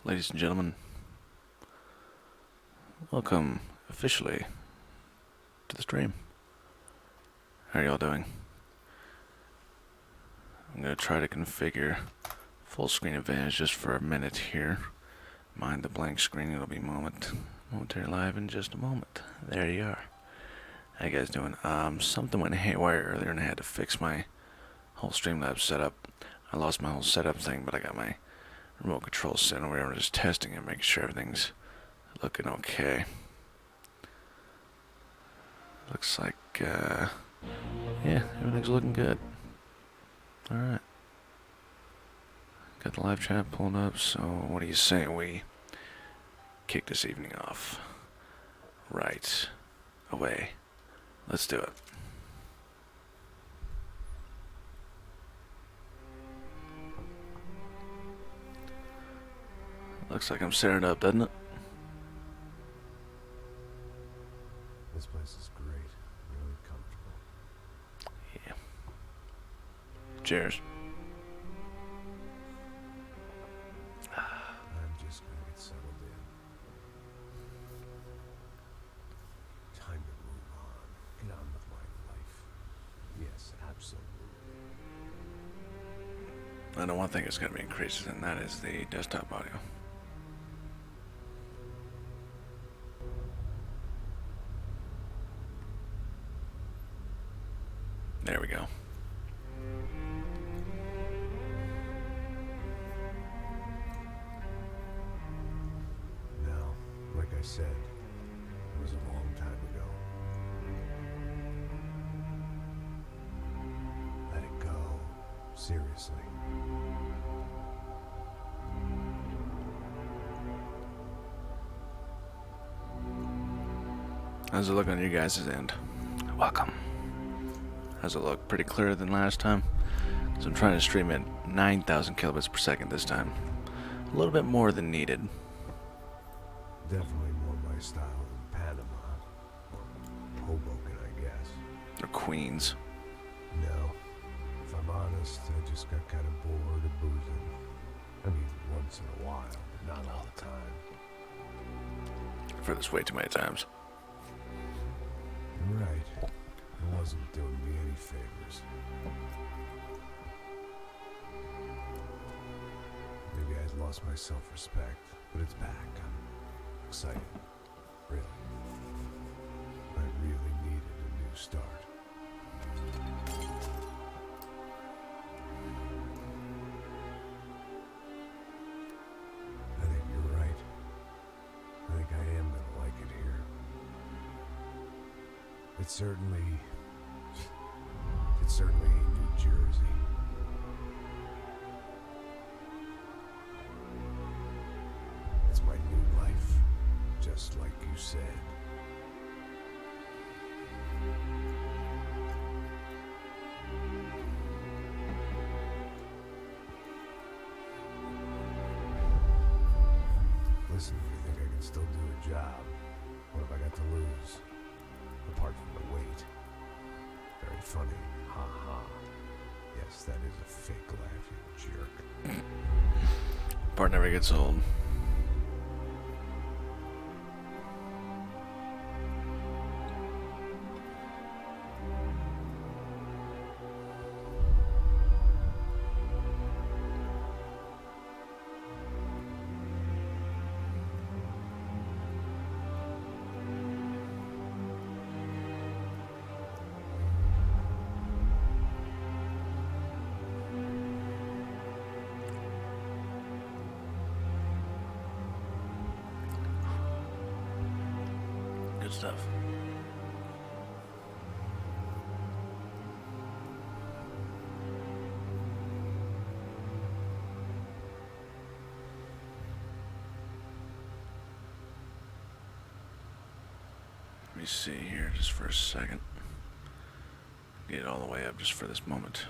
Ladies and gentlemen, welcome officially to the stream. How are y'all doing? I'm going to try to configure full screen advantage just for a minute here. Mind the blank screen, it'll be momentary live in just a moment. There you are. How you guys doing? Something went haywire earlier and I had to fix my whole Streamlabs setup. I lost my whole setup thing, but I got my remote control set and we're just testing it, making sure everything's looking okay. Looks like, yeah, everything's looking good. Alright. Got the live chat pulled up, so what do you say we kick this evening off right away? Let's do it. Looks like I'm setting it up, doesn't it? This place is great. Really comfortable. Yeah. Cheers. I'm just gonna get settled in. Time to move on. Get on with my life. Yes, absolutely. I know one thing that's going to be increased, and that is the desktop audio. There we go. Now, like I said, it was a long time ago. Seriously. How's it look on your guys' end? Welcome. How's it look? Pretty clearer than last time? So I'm trying to stream at 9,000 kilobits per second this time. A little bit more than needed. Definitely more my style than Panama. Or Hoboken, I guess. Or Queens. No. If I'm honest, I just got kind of bored of boozing. I mean, once in a while, but not all the time. For this way too many times. You're right. It wasn't doing me any favors. Maybe I'd lost my self-respect, but it's back. I'm excited. Really. I really needed a new start. I think you're right. I think I am gonna like it here. It's certainly New Jersey. It's my new life, just like you said. Listen, if you think I can still do a job, what have I got to lose? Apart from the weight. Very funny. Ha ha. Yes, that is a fake laugh, you jerk. Part never gets old. Good stuff. Let me see here just for a second. Get it all the way up just for this moment.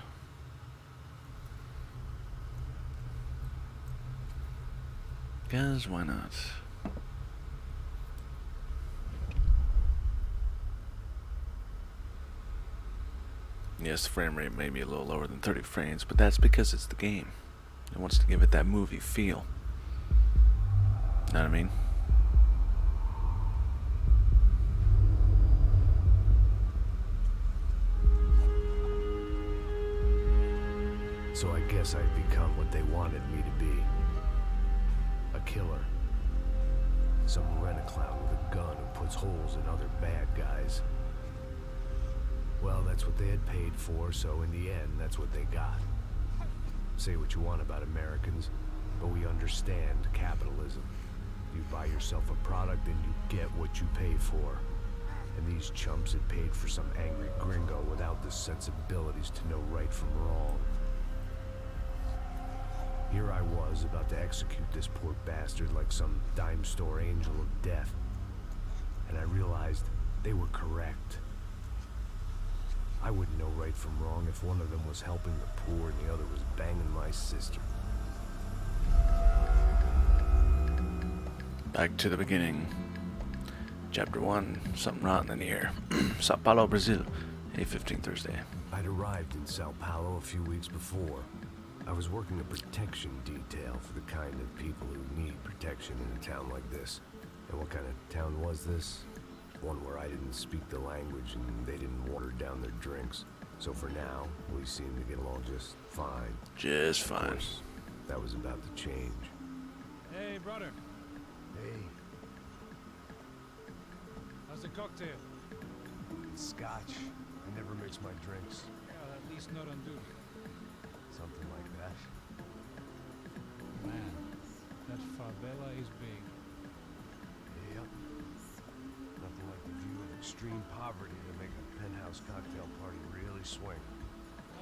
Because why not? Yes, the frame rate may be a little lower than 30 frames, but that's because it's the game. It wants to give it that movie feel. Know what I mean? So I guess I've become what they wanted me to be. A killer. Some rent-a-clown with a gun who puts holes in other bad guys. Well, that's what they had paid for, so in the end, that's what they got. Say what you want about Americans, but we understand capitalism. You buy yourself a product and you get what you pay for. And these chumps had paid for some angry gringo without the sensibilities to know right from wrong. Here I was, about to execute this poor bastard like some dime store angel of death. And I realized they were correct. I wouldn't know right from wrong if one of them was helping the poor and the other was banging my sister. Back to the beginning. Chapter 1, something rotten in the air. Sao Paulo, Brazil, 8/15 Thursday. I'd arrived in Sao Paulo a few weeks before. I was working a protection detail for the kind of people who need protection in a town like this. And what kind of town was this? One where I didn't speak the language and they didn't water down their drinks. So for now, we seemed to get along just fine. Just Of fine. course, that was about to change. Hey, brother. Hey, How's the cocktail? Scotch. I never mix my drinks. Well, at least not on duty. Something like that. Man, that favela is big. Yep. Nothing like the view of extreme poverty to make a penthouse cocktail party really swing.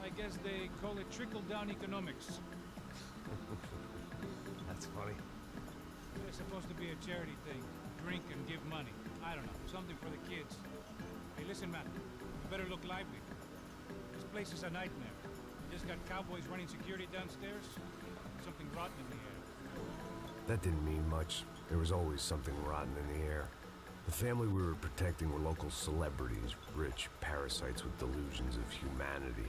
I guess they call it trickle-down economics. That's funny. It's supposed to be a charity thing. Drink and give money. I don't know, something for the kids. Hey, listen, man. You better look lively. This place is a nightmare. You just got cowboys running security downstairs. Something rotten in the air. That didn't mean much. There was always something rotten in the air. The family we were protecting were local celebrities, rich parasites with delusions of humanity.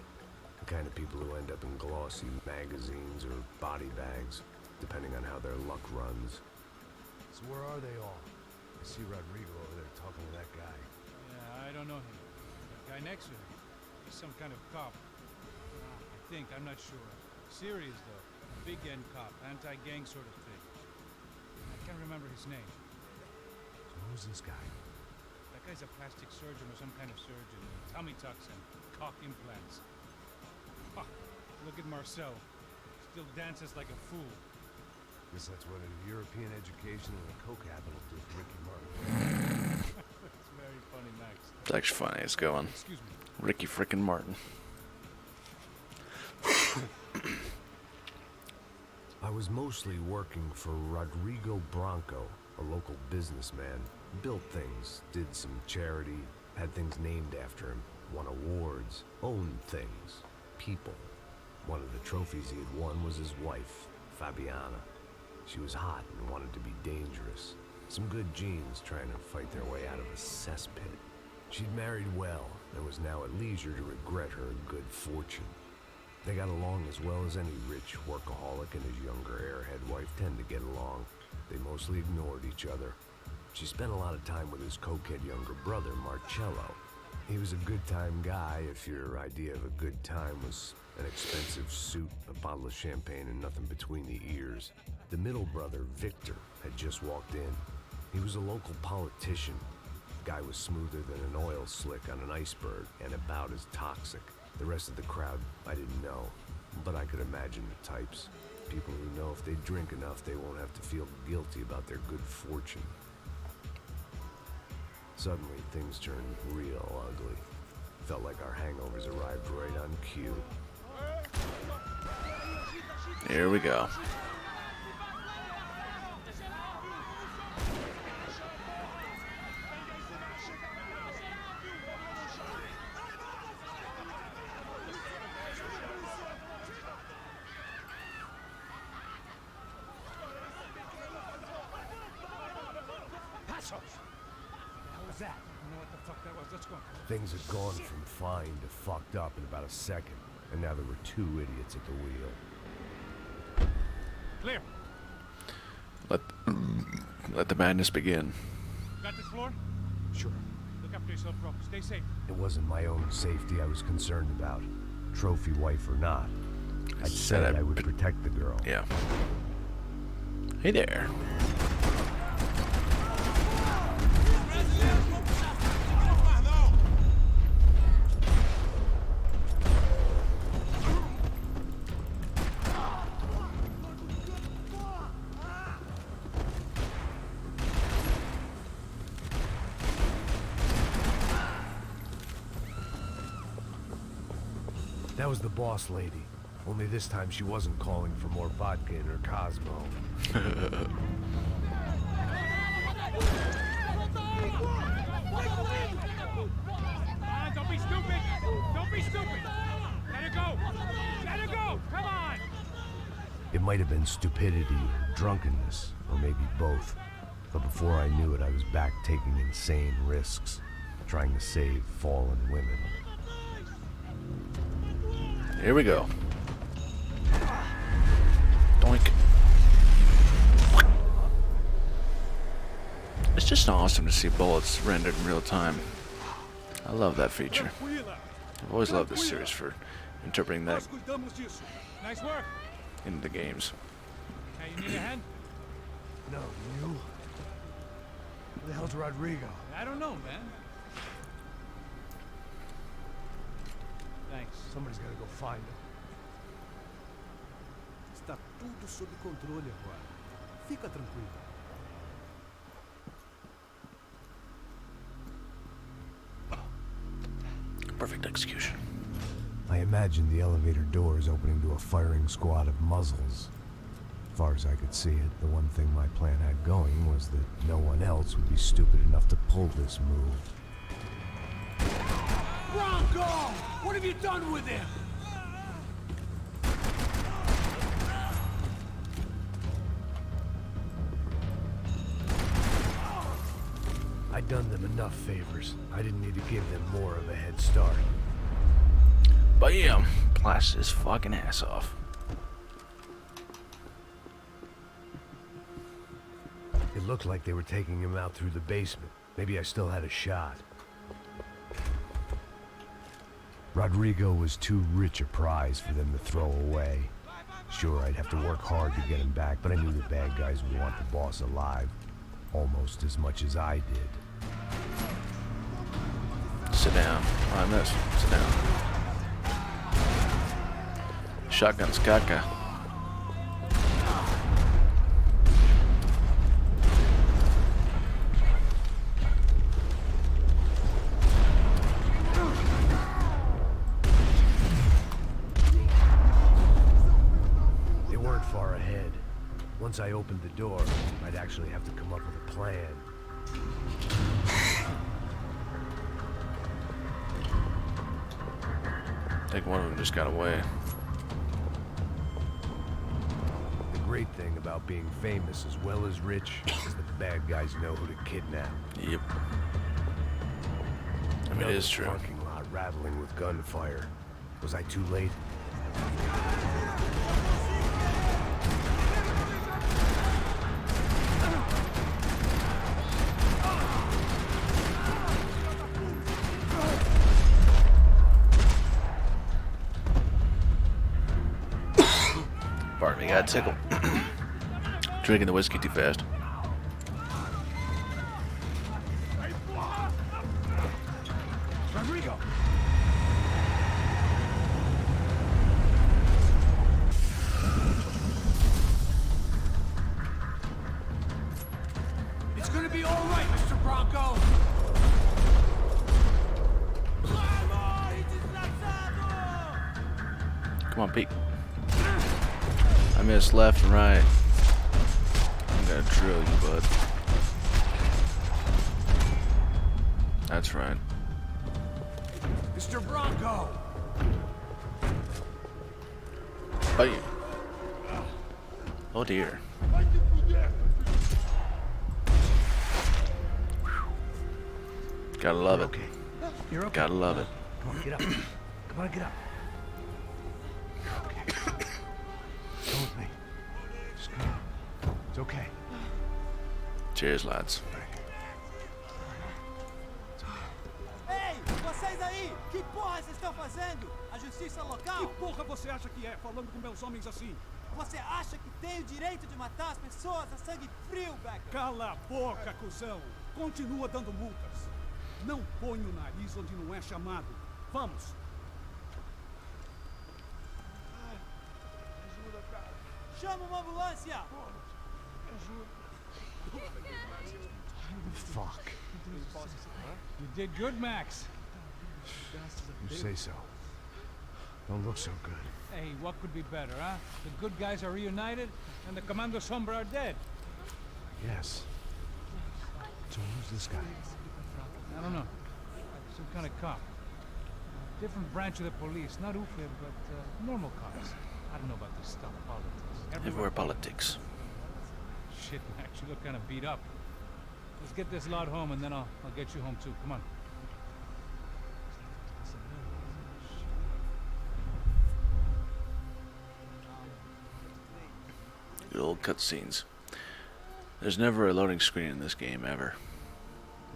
The kind of people who end up in glossy magazines or body bags, depending on how their luck runs. So where are they all? I see Rodrigo over there talking to that guy. Yeah, I don't know him. The guy next to him. He's some kind of cop. I think, I'm not sure. Serious, though. Big end cop, anti-gang sort of thing. I can't remember his name. So who's this guy? That guy's a plastic surgeon or some kind of surgeon. Tummy tucks and cock implants. Ha! Look at Marcel. Still dances like a fool. Guess that's what a European education and a coke habit will do to Ricky Martin. It's very funny, Max. It's actually funny. It's going. Excuse me. Ricky frickin' Martin. I was mostly working for Rodrigo Branco, a local businessman. Built things, did some charity, had things named after him, won awards, owned things, people. One of the trophies he had won was his wife, Fabiana. She was hot and wanted to be dangerous. Some good genes trying to fight their way out of a cesspit. She'd married well and was now at leisure to regret her good fortune. They got along as well as any rich workaholic and his younger airhead wife tend to get along. They mostly ignored each other. She spent a lot of time with his cokehead younger brother, Marcello. He was a good-time guy if your idea of a good time was an expensive suit, a bottle of champagne, and nothing between the ears. The middle brother, Victor, had just walked in. He was a local politician. Guy was smoother than an oil slick on an iceberg and about as toxic. The rest of the crowd, I didn't know, but I could imagine the types. People who know if they drink enough, they won't have to feel guilty about their good fortune. Suddenly, things turned real ugly. Felt like our hangovers arrived right on cue. Here we go. Things had gone from fine to fucked up in about a second, and now there were two idiots at the wheel. Clear. Let the madness begin. Got this floor? Sure. Look after yourself, bro. Stay safe. It wasn't my own safety I was concerned about, trophy wife or not. I said I would protect the girl. Yeah. Hey there. That was the boss lady. Only this time she wasn't calling for more vodka in her Cosmo. Don't be stupid! Don't be stupid! Let her go! Let her go! Come on! It might have been stupidity, drunkenness, or maybe both. But before I knew it, I was back taking insane risks, trying to save fallen women. Here we go. Doink. It's just awesome to see bullets rendered in real time. I love that feature. I've always loved this series for interpreting that Nice work. into the games. Hey, you need a hand? No, you? Where the hell's Rodrigo? I don't know, man. Thanks. Somebody's gotta go find him. Está tudo sob controle agora. Fica tranquilo. Perfect execution. I imagined the elevator doors opening to a firing squad of muzzles. As far as I could see it, the one thing my plan had going was that no one else would be stupid enough to pull this move. Bronco! What have you done with him? I'd done them enough favors. I didn't need to give them more of a head start. Bam! Blast his fucking ass off. It looked like they were taking him out through the basement. Maybe I still had a shot. Rodrigo was too rich a prize for them to throw away. Sure, I'd have to work hard to get him back, but I knew the bad guys would want the boss alive. Almost as much as I did. Sit down. Oh, I missed. Sit down. Shotgun's caca. They weren't far ahead. Once I opened the door, I'd actually have to come up with a plan. I think one of them just got away. The great thing about being famous as well as rich is that the bad guys know who to kidnap. Yep. I mean, it is true. Parking lot rattling with gunfire. Was I too late? Pardon me, got tickled. Drinking the whiskey too fast. Rodrigo! It's gonna be all right, Mr. Bronco! Come on, Pete. I missed left and right. I'm gonna drill you, bud. That's right. Mr. Bronco! Bam. Oh dear. Gotta love it. Okay. You're okay. Gotta love it. Come on, get up. Come on, get up. You're okay. Come with me. Just come on. It's okay. Cheers, lads. Ei, vocês aí! Que porra vocês estão fazendo? A justiça Que local? porra você acha que é, falando com meus homens assim? Você acha que tem o direito de matar as pessoas a sangue frio, Becker? Cala a boca, cuzão! Continua dando multas. Não põe o nariz onde não é chamado. Vamos! Chama uma ambulância! Fuck. You did good, Max. You say so. Don't look so good. Hey, what could be better, huh? The good guys are reunited, and the Commando Sombra are dead. Yes. So who's this guy? I don't know. Some kind of cop. Different branch of the police. Not UFIB, but normal cops. I don't know about this stuff, politics. Everywhere politics. Shit, Max, you look kind of beat up. Let's get this lot home, and then I'll get you home too. Come on. Good old cutscenes. There's never a loading screen in this game, ever.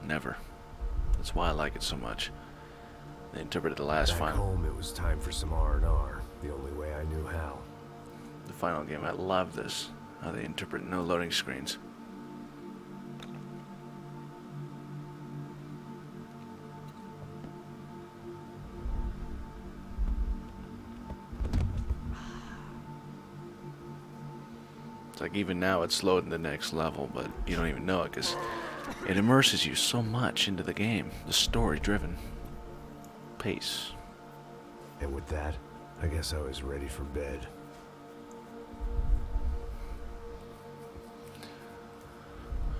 Never. That's why I like it so much. They interpreted the last Back final. home, it was time for some R&R. The only way I knew how. The final game, I love this. How they interpret no loading screens. It's like even now it's loading the next level, but you don't even know it because it immerses you so much into the game. The story-driven pace. And with that, I guess I was ready for bed.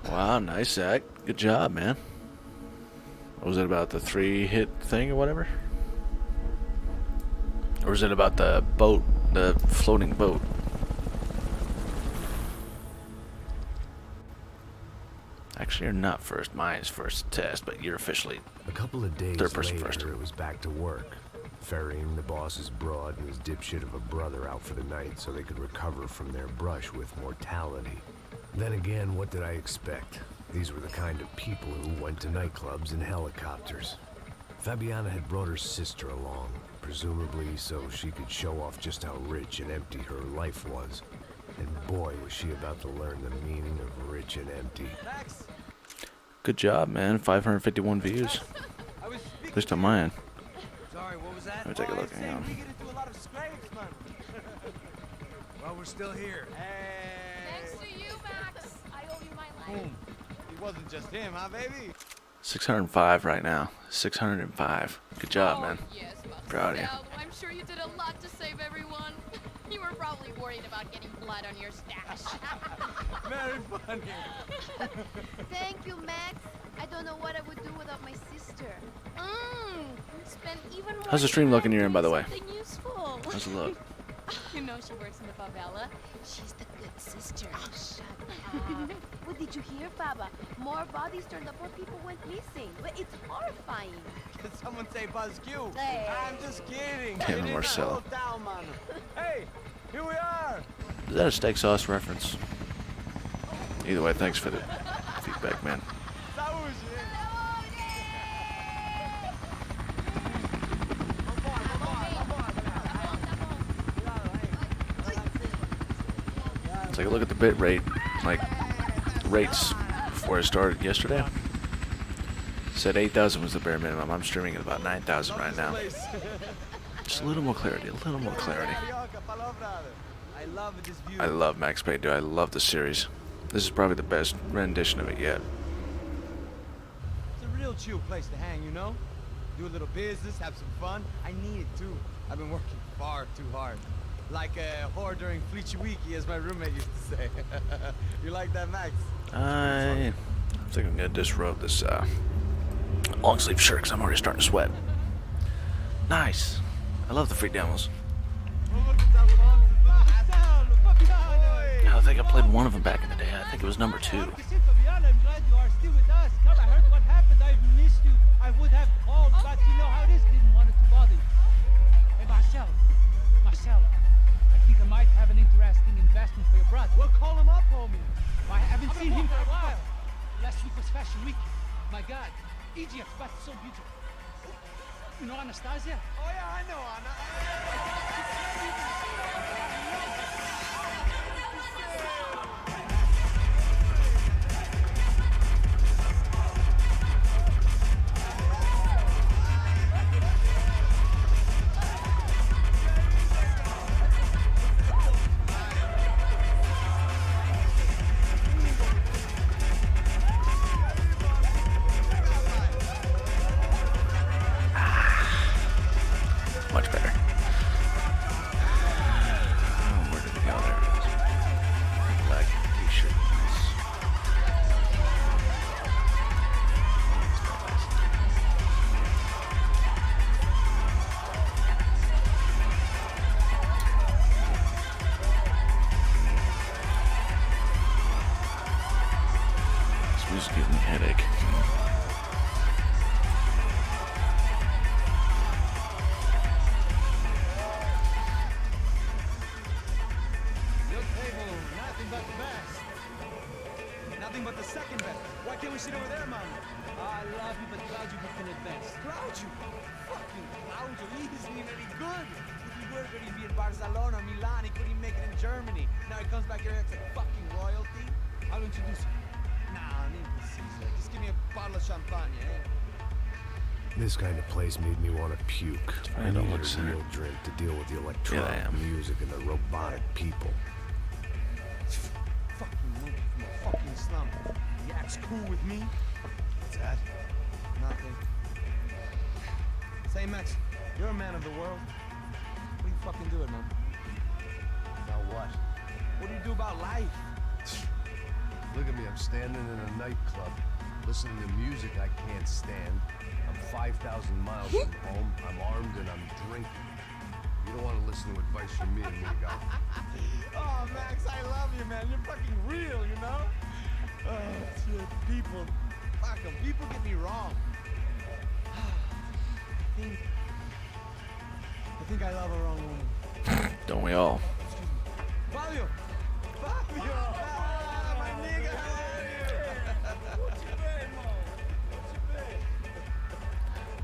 Wow, nice act. Good job, man. What was it about, the 3-hit thing or whatever? Or is it about the boat, the floating boat? Actually, you're not first. Mine's first test, but you're officially A couple of days third person later, first. it was back to work. Ferrying the boss's broad and his dipshit of a brother out for the night so they could recover from their brush with mortality. Then again, what did I expect? These were the kind of people who went to nightclubs in helicopters. Fabiana had brought her sister along, presumably so she could show off just how rich and empty her life was. And boy, was she about to learn the meaning of rich and empty. Max, Good job, man. 551 views. I was At least on mine. Sorry, what was that? Let me take a look. I'm Hang saying on. we get into a lot of scrapes, man. Well, we're still here. Hey. Thanks to you, Max. I owe you my life. Boom. It wasn't just him, huh, baby? 605 right now. 605. Good job, Oh, man. yes, Proud of you. Mademoiselle. I'm sure you did a lot to save everyone. You were probably worried about getting blood on your stash. Very funny. Thank you, Max. I don't know what I would do without my sister. Spend even more How's the stream looking time you're in, by the doing way? something useful. How's it look? You know she works in the favela. She's the good sister. Shut up. What did you hear, Baba? More bodies turned up where people went missing. But it's horrifying. Did someone say Buzz Q? Hey. I'm just kidding. Damn it, It is Marcel. all down, man. Hey, here we are. Is that a steak sauce reference? Either way, thanks for the feedback, man. That was it. Take a look at the bit rate, like rates before I started yesterday. Said 8,000 was the bare minimum. I'm streaming at about 9,000 right now. Just a little more clarity, a little more clarity. I love this view. I love Max Payne, dude. I love the series. This is probably the best rendition of it yet. It's a real chill place to hang, you know? Do a little business, have some fun. I need it too. I've been working far too hard. Like a whore during Fleechy Weeky, as my roommate used to say. You like that, Max? I think I'm gonna disrobe this long sleeve shirt because I'm already starting to sweat. Nice. I love the free demos. I think I played one of them back in the day. I think it was number 2. I'm glad you are still with us. Come, I heard what happened. I've missed you. I would have called, but you know how it is. Didn't want it to bother you. Hey, Marcel, I think I might have an interesting investment for your brother. Well, call him up, homie. I haven't seen him for a while. Last week was Fashion Week. My God, Egypt, but so beautiful. You know Anastasia? Oh yeah, I know Anna. Much better. Oh, where did it go? There it is. Black t-shirt. This music giving me a headache. Your table, nothing but the best. Nothing but the second best. Why can't we sit over there, man? I love you, but Claudio can advance. Claudio? Fucking Claudio, he isn't even any good. If he were going to be in Barcelona, Milan, he couldn't make it in Germany. Now he comes back here as a fucking royalty. I'll introduce you. Nah, I need to see you. Just give me a bottle of champagne, eh? This kind of place made me want to puke. I I don't needed look a sad. real drink to deal with the I electronic am. music and the robotic people. Fucking movie from a fucking slum. You act's cool with me? What's that? Nothing. Say, Max, you're a man of the world. fucking do it, man. About what? What do you do about life? Look at me, I'm standing in a nightclub, listening to music I can't stand. I'm 5,000 miles from home, I'm armed, and I'm drinking. You don't want to listen to advice from me, amigo. Oh, Max, I love you, man. You're fucking real, you know? Oh, shit. People. Fuck 'em. People get me wrong. I think I love a wrong woman. Don't we all? Fabio! Fabio! Ah, my nigga, how are you?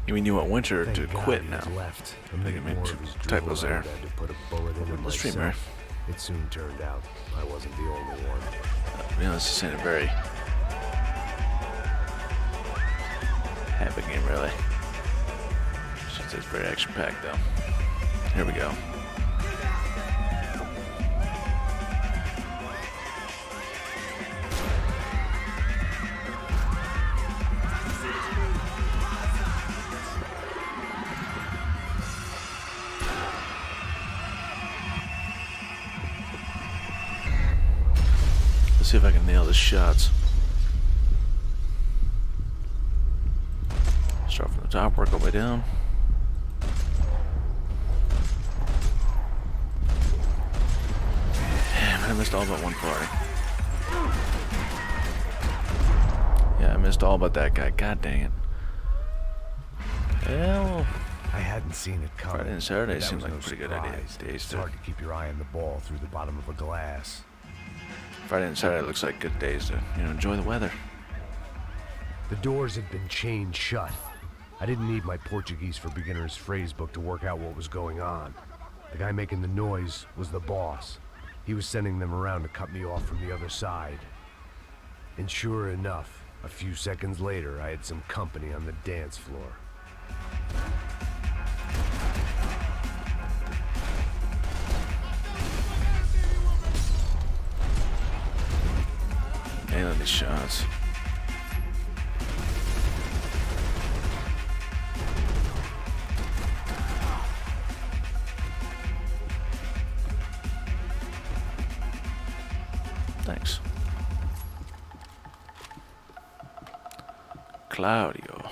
You mean you want Winter to Thank God quit he now? was left. I think I made More two of his typos drivel there. out, I had to put a bullet in The streamer. myself. It soon turned out I wasn't the only one. To be honest, this ain't a very happy game, really. It's very action-packed, though. Here we go. Let's see if I can nail the shots. Start from the top, work our way down. Damn, I missed all but one party. Yeah, I missed all but that guy. God dang it. Well, I hadn't seen it coming. Friday and Saturday but that seems was like a no pretty good idea. surprise. Days It's to hard to keep your eye on the ball through the bottom of a glass. Friday and Saturday looks like good days to, enjoy the weather. The doors had been chained shut. I didn't need my Portuguese for Beginners phrase book to work out what was going on. The guy making the noise was the boss. He was sending them around to cut me off from the other side. And sure enough, a few seconds later, I had some company on the dance floor. Nailing these shots. Thanks. Claudio.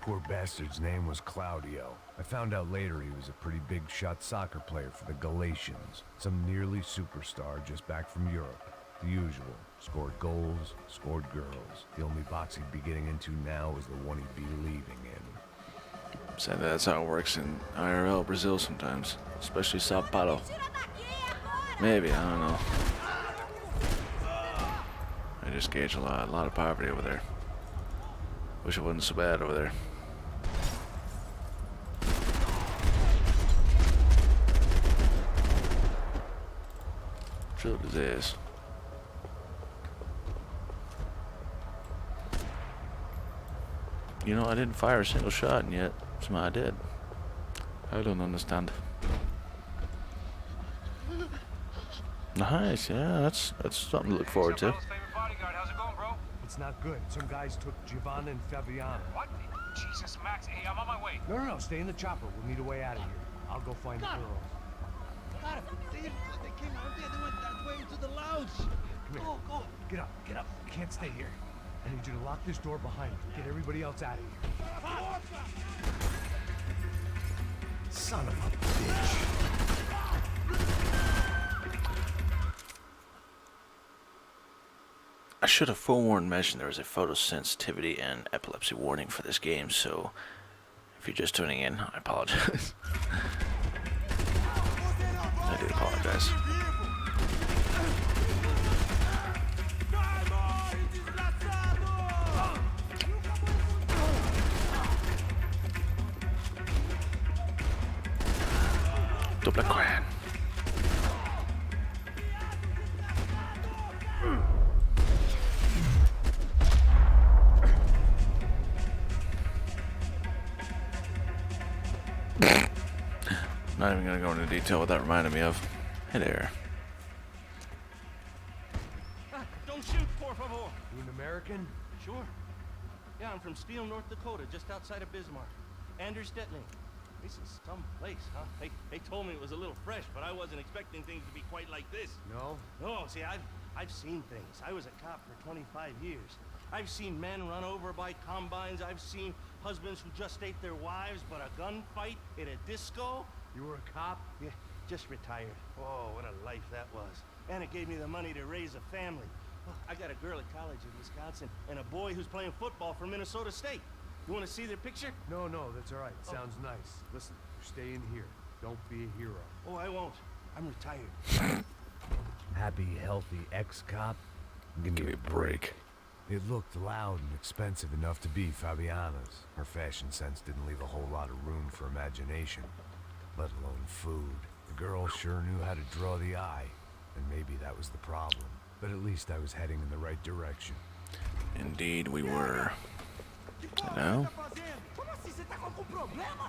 Poor bastard's name was Claudio. I found out later he was a pretty big shot soccer player for the Galatians. Some nearly superstar just back from Europe. The usual. Scored goals, scored girls. The only box he'd be getting into now is the one he'd be leaving in. Sadly, that's how it works in IRL Brazil sometimes. Especially Sao Paulo. Maybe, I don't know. I just gauge a lot of poverty over there. Wish it wasn't so bad over there. Truth is. I didn't fire a single shot, and yet somehow I did. I don't understand. Nice, yeah, that's something to look forward to. It's not good. Some guys took Giovanna and Fabiana. What? Jesus, Max. Hey, I'm on my way. No, stay in the chopper. We'll need a way out of here. I'll go find the girls. God, they came out there. They went that way to the lounge. Come here. Go. Get up. You can't stay here. I need you to lock this door behind you. Get everybody else out of here. Son of a bitch. I should have forewarned mentioned there was a photosensitivity and epilepsy warning for this game, so if you're just tuning in, I apologize. I do apologize. Double Queen. Not even gonna go into detail what that reminded me of. Hey there. Don't shoot, por favor. You an American? Sure. Yeah, I'm from Steele, North Dakota, just outside of Bismarck. Anders Detling. This is some place, huh? They told me it was a little fresh, but I wasn't expecting things to be quite like this. No? No, see, I've seen things. I was a cop for 25 years. I've seen men run over by combines. I've seen husbands who just ate their wives, but a gunfight at a disco. You were a cop? Yeah, just retired. Oh, what a life that was. And it gave me the money to raise a family. Well, I got a girl at college in Wisconsin and a boy who's playing football for Minnesota State. You want to see their picture? No, that's all right. Sounds nice. Listen, you're staying here. Don't be a hero. Oh, I won't. I'm retired. Happy, healthy ex-cop? Give me a break. It looked loud and expensive enough to be Fabiana's. Her fashion sense didn't leave a whole lot of room for imagination, let alone food. The girl sure knew how to draw the eye, and maybe that was the problem. But at least I was heading in the right direction. Indeed, we were. You know?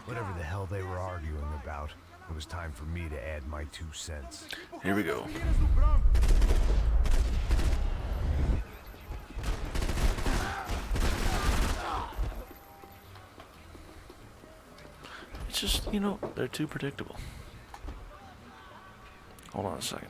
Whatever the hell they were arguing about, it was time for me to add my 2 cents. Here we go. It's just, you know, they're too predictable. Hold on a second.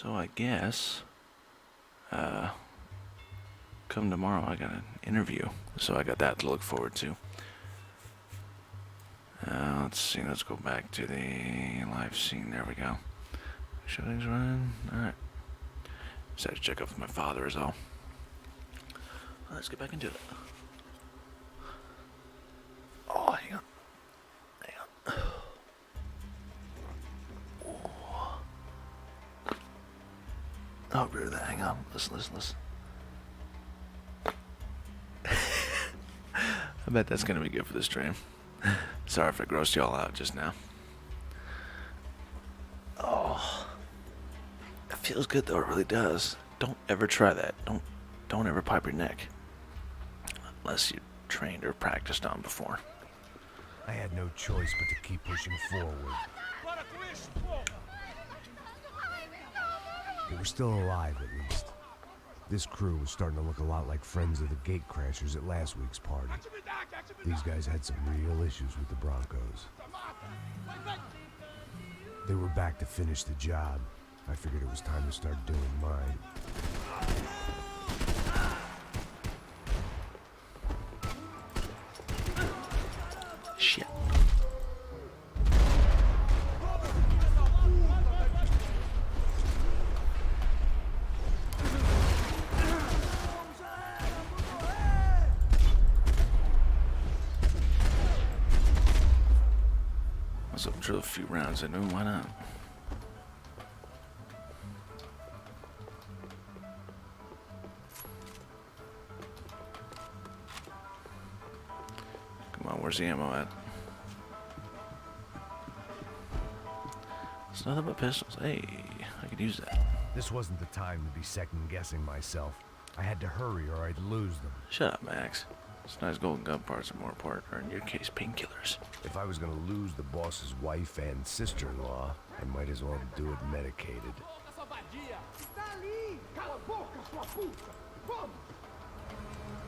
So I guess, come tomorrow I got an interview, so I got that to look forward to. Let's see, let's go back to the live scene, there we go. Shooting's running, alright. Just had to check up with my father is all. Let's get back into it. Oh, hang on. Oh, rid of that. Hang on. Listen. I bet that's gonna be good for the stream. Sorry if I grossed y'all out just now. Oh, it feels good though. It really does. Don't ever try that. Don't ever pipe your neck unless you trained or practiced on before. I had no choice but to keep pushing forward. They were still alive, at least. This crew was starting to look a lot like friends of the gate crashers at last week's party. These guys had some real issues with the Broncos. They were back to finish the job. I figured it was time to start doing mine. Shit. Let's up drill a few rounds into him, why not? Come on, where's the ammo at? It's nothing but pistols. Hey, I could use that. This wasn't the time to be second-guessing myself. I had to hurry or I'd lose them. Shut up, Max. It's nice golden gun parts are more important, or in your case, painkillers. If I was gonna lose the boss's wife and sister-in-law, I might as well do it medicated.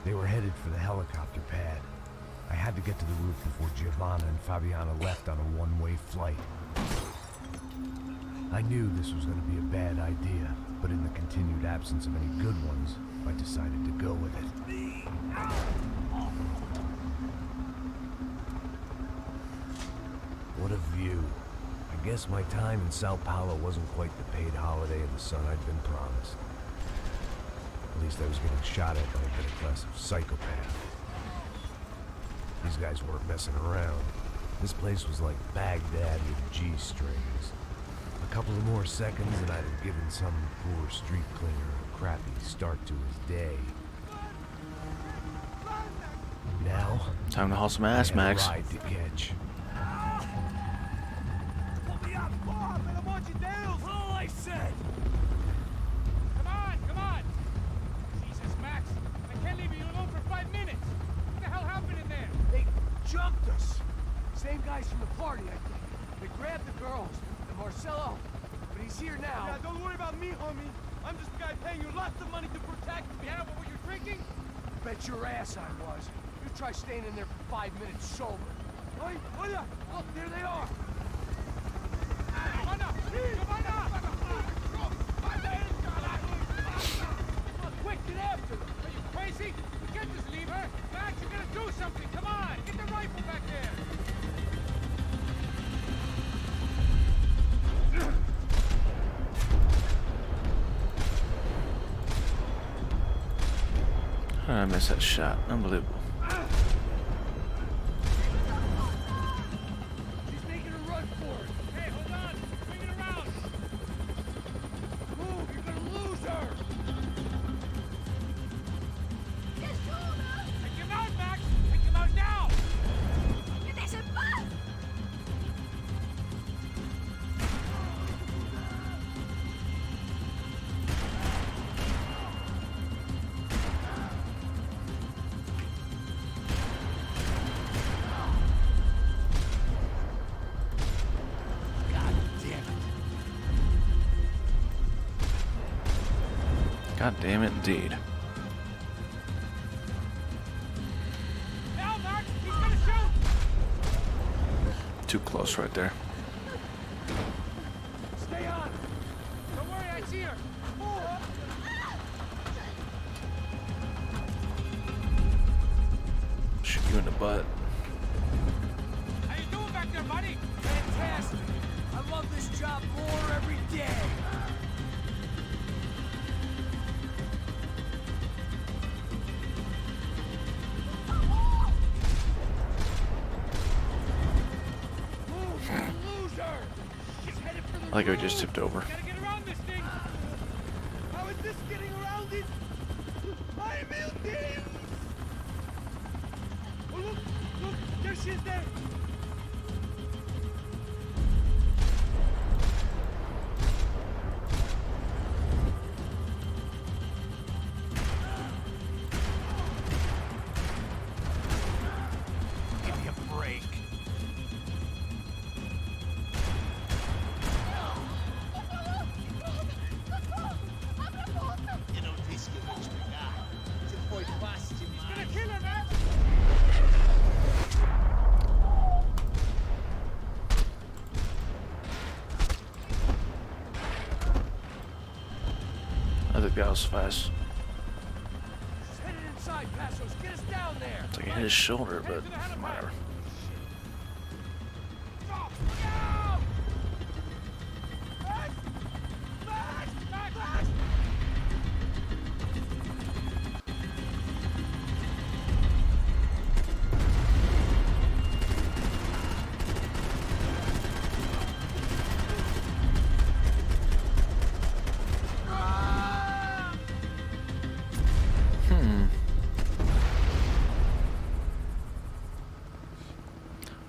They were headed for the helicopter pad. I had to get to the roof before Giovanna and Fabiana left on a one-way flight. I knew this was going to be a bad idea, but in the continued absence of any good ones, I decided to go with it. What a view. I guess my time in Sao Paulo wasn't quite the paid holiday in the sun I'd been promised. At least I was getting shot at by a middle-class psychopath. These guys weren't messing around. This place was like Baghdad with G-strings. A couple of more seconds and I'd have given some poor street cleaner a crappy start to his day. Now, Time to haul some ass, Max. I had a ride to catch. All I said. Come on! Jesus, Max, I can't leave you alone for 5 minutes. What the hell happened in there? They jumped us. Same guys from the party, I think. They grabbed the girls and Marcelo, but he's here now. Yeah, don't worry about me, homie. I'm just the guy paying you lots of money to protect me. Yeah, but were you drinking? Bet your ass I was. You try staying in there for 5 minutes sober. Oi, hola. Look, there they are. Giovanna! Quick, get after them. Are you crazy? We can't just leave her. Max, you gotta do something. Come on, get the rifle back there. How did I miss that shot? Unbelievable. He's making a run for it. Hey, hold on. Swing it around. Move, you're gonna lose her. Take him out, Max. Take him out now. God damn it, indeed. Now, Max, he's gonna shoot. Too close right there. Stay on. Don't worry, I see her. Shoot you in the butt. How you doing back there, buddy? Fantastic. I love this job more every day. I like how he just tipped over. Gotta get around this thing. How is this getting around it? I'm building! Oh, look, there she is there. Give me a break. Gonna kill her, Max. I think that was fast. She's headed inside, Passos. Get us down there. It's like it hit his shoulder, but whatever. Stop! Look out! Max! Max! Max!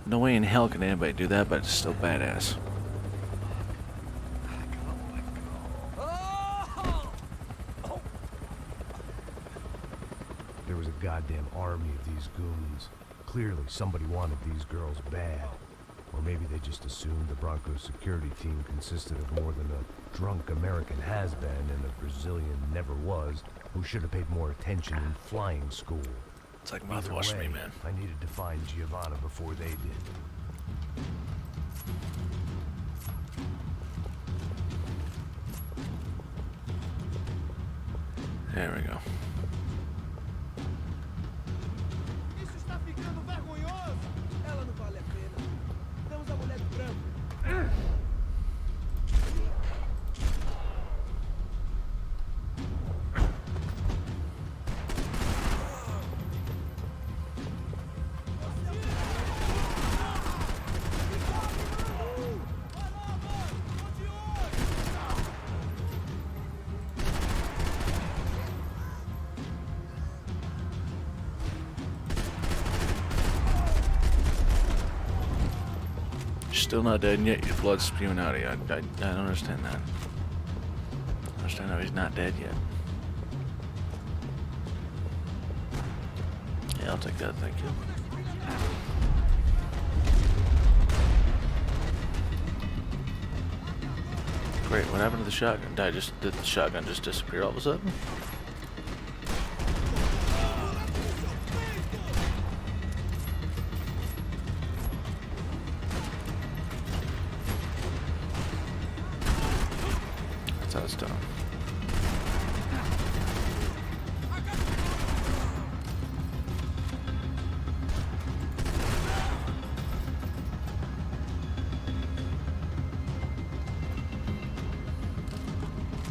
No way in hell can anybody do that, but it's still badass. There was a goddamn army of these goons. Clearly, somebody wanted these girls bad. Or maybe they just assumed the Broncos security team consisted of more than a drunk American has-been and a Brazilian never-was who should have paid more attention in flying school. It's like Either mouthwash for way, me, man. I needed to find Giovanna before they did. There we go. Isso está ficando vergonhoso. Ela não vale a pena. Temos a mulher do branco. Still not dead, and yet your blood's spewing out of you. I don't understand that. I understand how he's not dead yet. Yeah, I'll take that, thank you. Great, what happened to the shotgun? Did the shotgun just disappear all of a sudden? That's how it's done.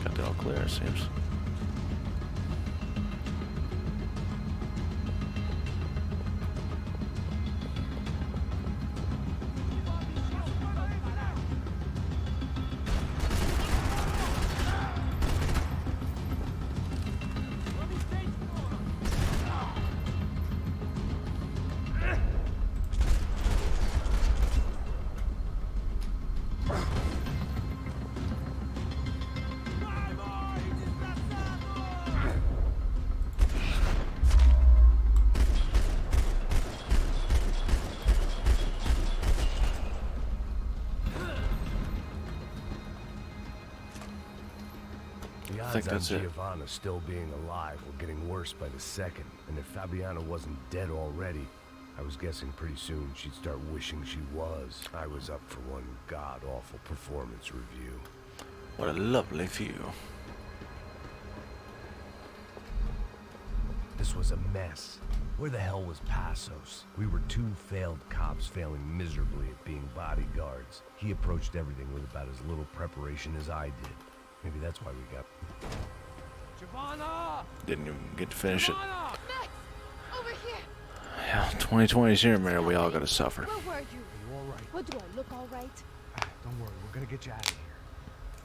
Got it all clear, it seems. The I think odds on that's it. Giovanna still being alive were getting worse by the second, and if Fabiana wasn't dead already, I was guessing pretty soon she'd start wishing she was. I was up for one god-awful performance review. What a lovely view. This was a mess. Where the hell was Passos? We were two failed cops failing miserably at being bodyguards. He approached everything with about as little preparation as I did. Maybe that's why we got... Giovanna! Didn't even get to finish it. Giovanna! Max! Over here! Yeah, 2020's here, Mary. We all gotta suffer. Where were you? You all right? What, do I look all right? Don't worry, we're gonna get you out of here.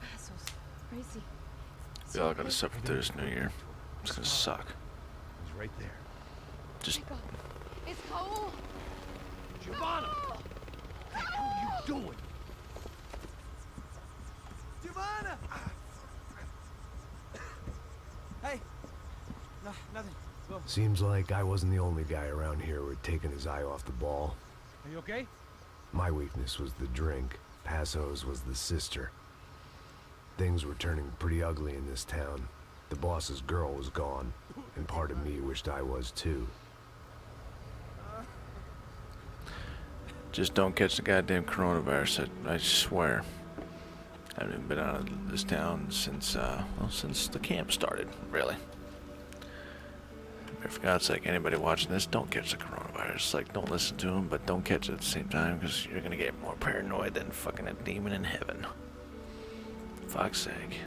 Passos. Crazy. We all gotta suffer through this new year. It's gonna suck. He's right there. Just Wake up. It's cold. Giovanna! What are you doing? Giovanna! Hey. No, nothing. Go. Seems like I wasn't the only guy around here who had taken his eye off the ball. Are you okay? My weakness was the drink. Passos was the sister. Things were turning pretty ugly in this town. The boss's girl was gone, and part of me wished I was too. Just don't catch the goddamn coronavirus. I swear. I haven't even been out of this town since, since the camp started, really. For God's sake, anybody watching this, don't catch the coronavirus. Like, don't listen to them, but don't catch it at the same time, because you're gonna get more paranoid than fucking a demon in heaven. Fuck's sake.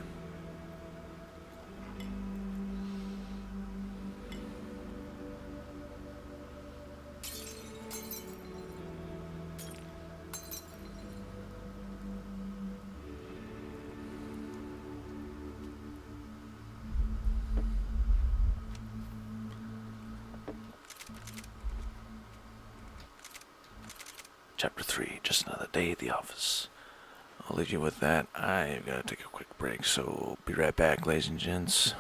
Chapter 3, just another day at the office. I'll leave you with that. I've got to take a quick break, so be right back, ladies and gents.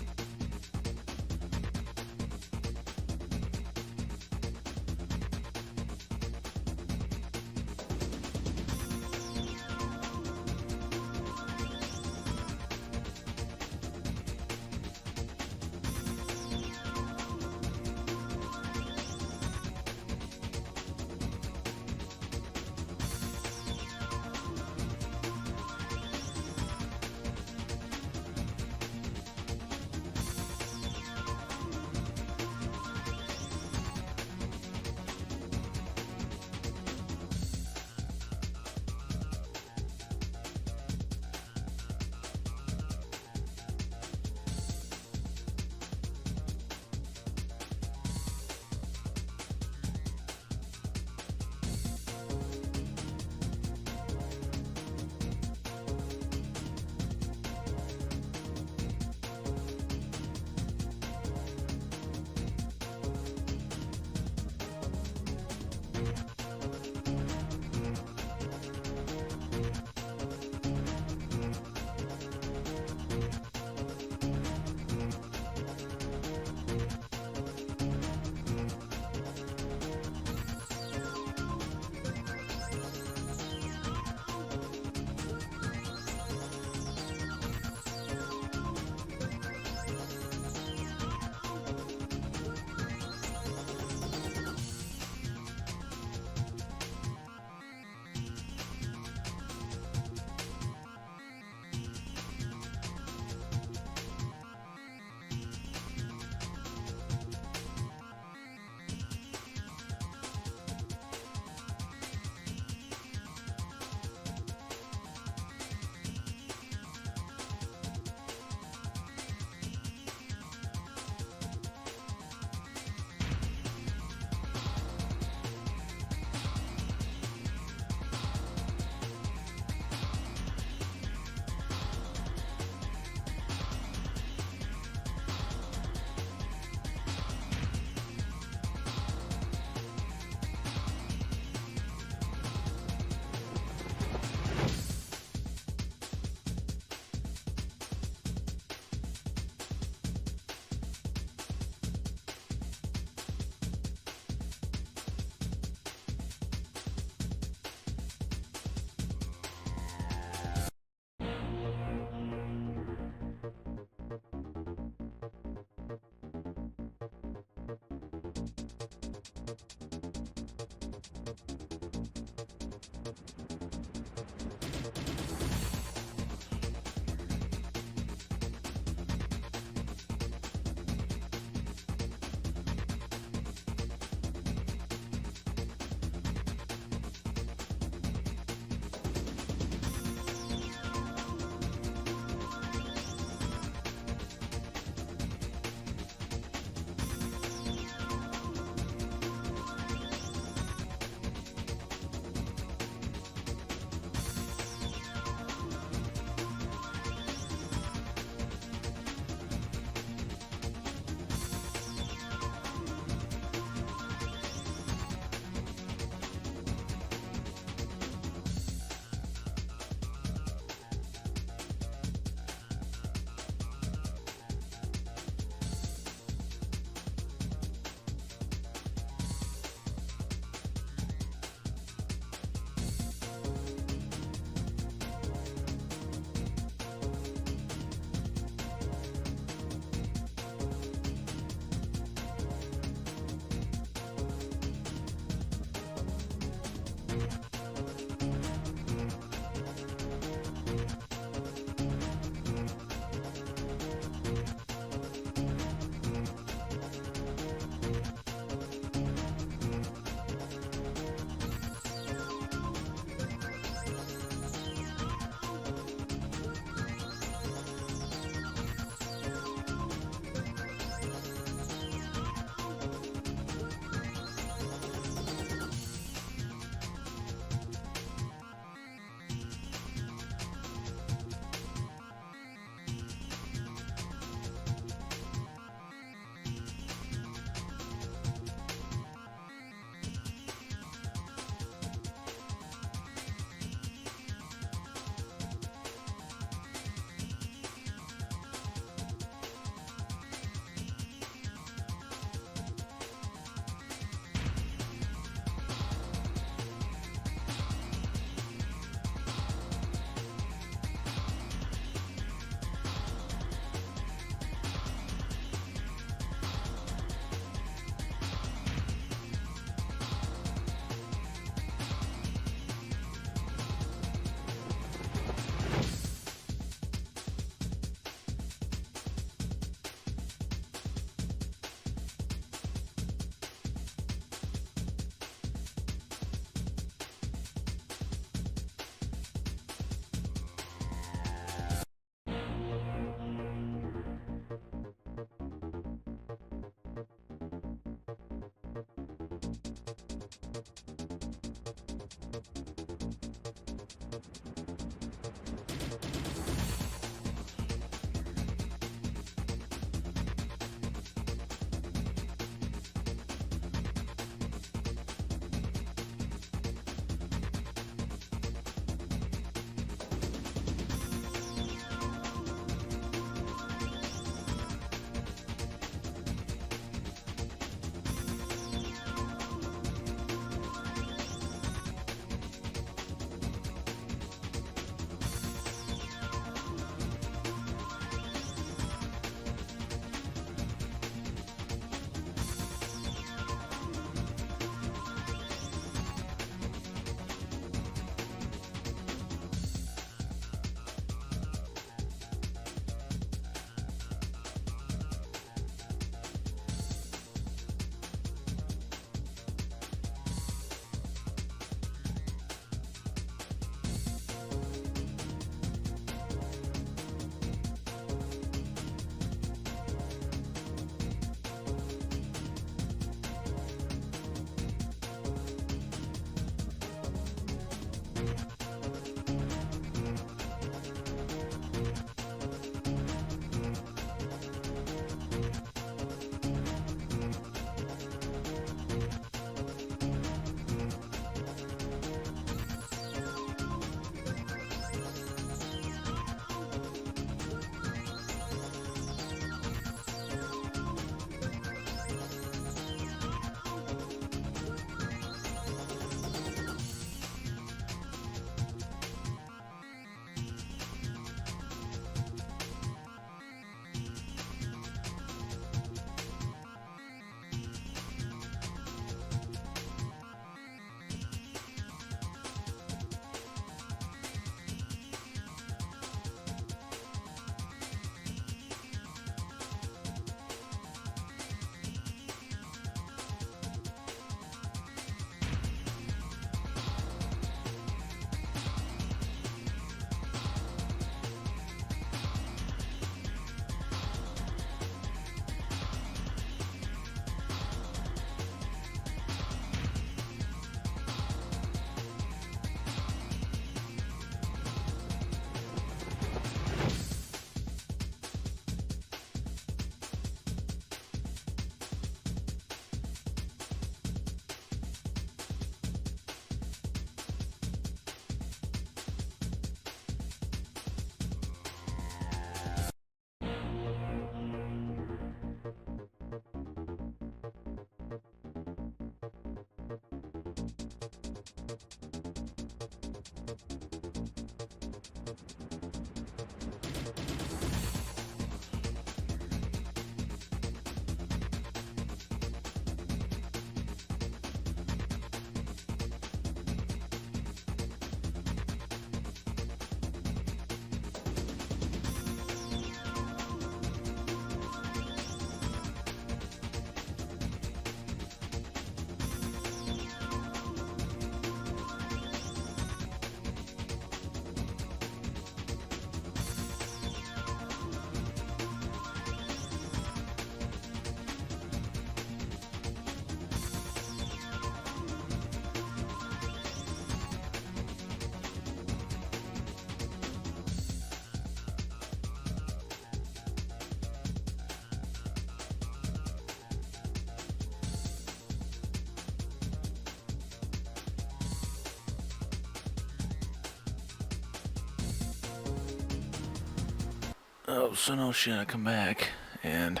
Oh, so no shit, I come back, and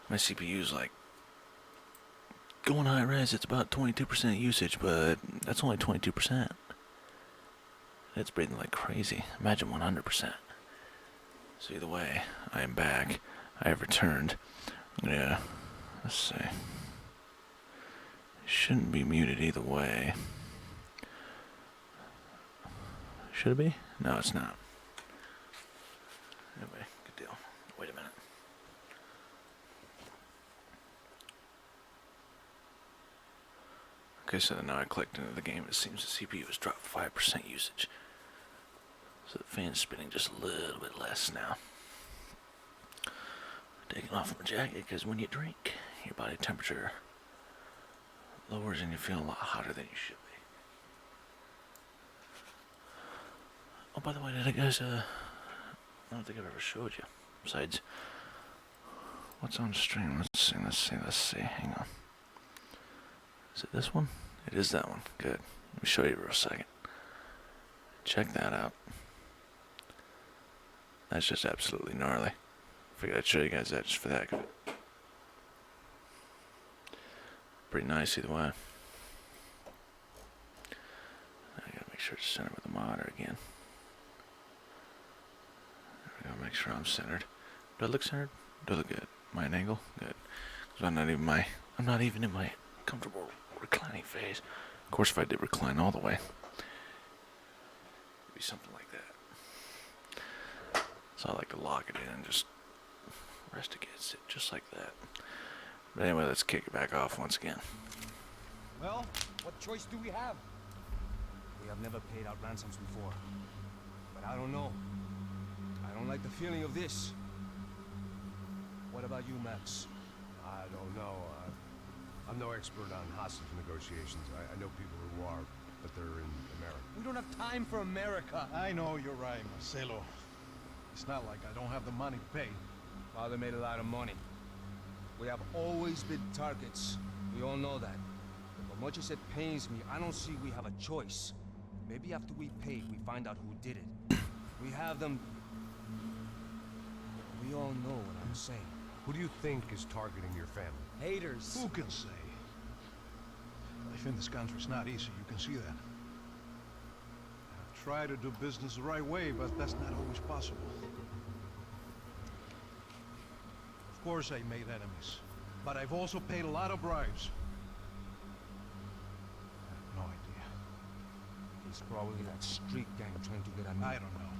my CPU's like going high res. It's about 22% usage, but that's only 22%. It's breathing like crazy. Imagine 100%. So either way, I am back. I have returned. Yeah, let's see. It shouldn't be muted either way. Should it be? No, it's not. Anyway, good deal. Wait a minute. Okay, so now I clicked into the game. It seems the CPU has dropped 5% usage. So the fan's spinning just a little bit less now. Taking off my jacket because when you drink, your body temperature lowers and you feel a lot hotter than you should be. Oh, by the way, did I guys, I don't think I've ever showed you. Besides, what's on stream? Let's see. Hang on. Is it this one? It is that one. Good. Let me show you for a second. Check that out. That's just absolutely gnarly. Figured I'd show you guys that just for that. Pretty nice either way. I gotta make sure it's centered with the monitor again. I gotta make sure I'm centered. Do I look centered? Do I look good? Am I an angle? Good. Because I'm not even in my comfortable reclining phase. Of course, if I did recline all the way, it'd be something like that. So I like to lock it in and just rest against it, just like that. But anyway, let's kick it back off once again. Well, what choice do we have? We have never paid out ransoms before. But I don't know. I don't like the feeling of this. What about you, Max? I don't know. I'm no expert on hostage negotiations. I know people who are, but they're in America. We don't have time for America. I know you're right, Marcelo. It's not like I don't have the money to pay. Father made a lot of money. We have always been targets. We all know that. But much as it pains me, I don't see we have a choice. Maybe after we pay, we find out who did it. We have them... We all know what I'm saying. Who do you think is targeting your family? Haters. Who can say? Life in this country's not easy, you can see that. I've tried to do business the right way, but that's not always possible. Of course I made enemies, but I've also paid a lot of bribes. I have no idea. It's probably that street gang trying to get at me. I don't know.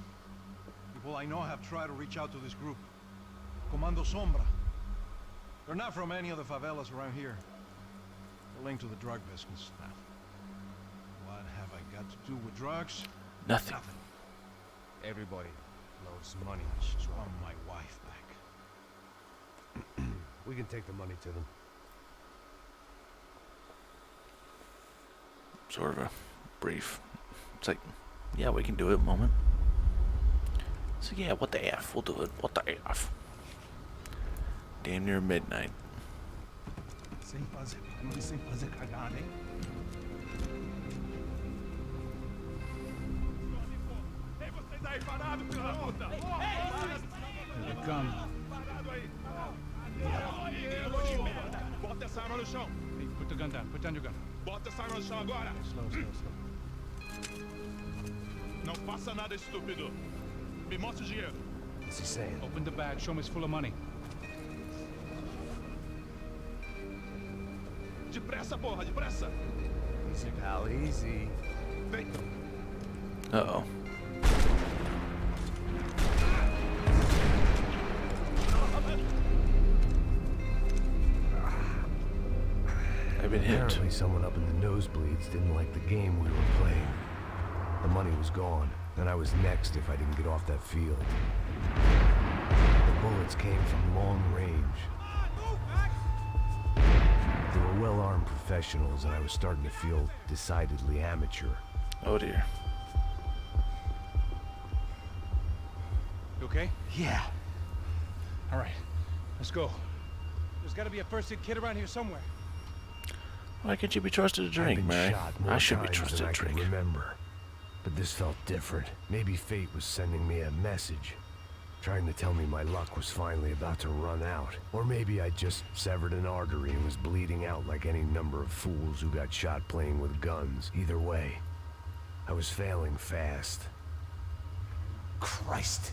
People I know have tried to reach out to this group. Comando Sombra. They're not from any of the favelas around here. They're linked to the drug business now. What have I got to do with drugs? Nothing. Everybody loves money. Just want my wife back. We can take the money to them. Sort of a brief. It's like, yeah, we can do it moment. So yeah, what the F? We'll do it. What the F? Damn near midnight. Sem fazer cagada, hein? Here they come. Bota essa arma no chão. Hey, put the gun down. Put down your gun. Bota essa arma no chão agora. Slow. Não faça nada, estúpido. Me mostre o dinheiro. What's he saying? Open the bag. Show me it's full of money. Depressa, porra, depressa. Easy, pal, easy. Vem. Uh-oh. I've been hit. Apparently someone up in the nosebleeds didn't like the game we were playing. The money was gone, and I was next if I didn't get off that field. The bullets came from long range. They were well-armed professionals, and I was starting to feel decidedly amateur. Oh dear. You okay? Yeah. All right. Let's go. There's got to be a first-aid kit around here somewhere. Why can't you be trusted to drink, I've been Mary? shot more I should be times trusted than to I can drink. remember. But this felt different. Maybe fate was sending me a message. trying to tell me my luck was finally about to run out. Or maybe I just severed an artery and was bleeding out like any number of fools who got shot playing with guns. Either way, I was failing fast. Christ.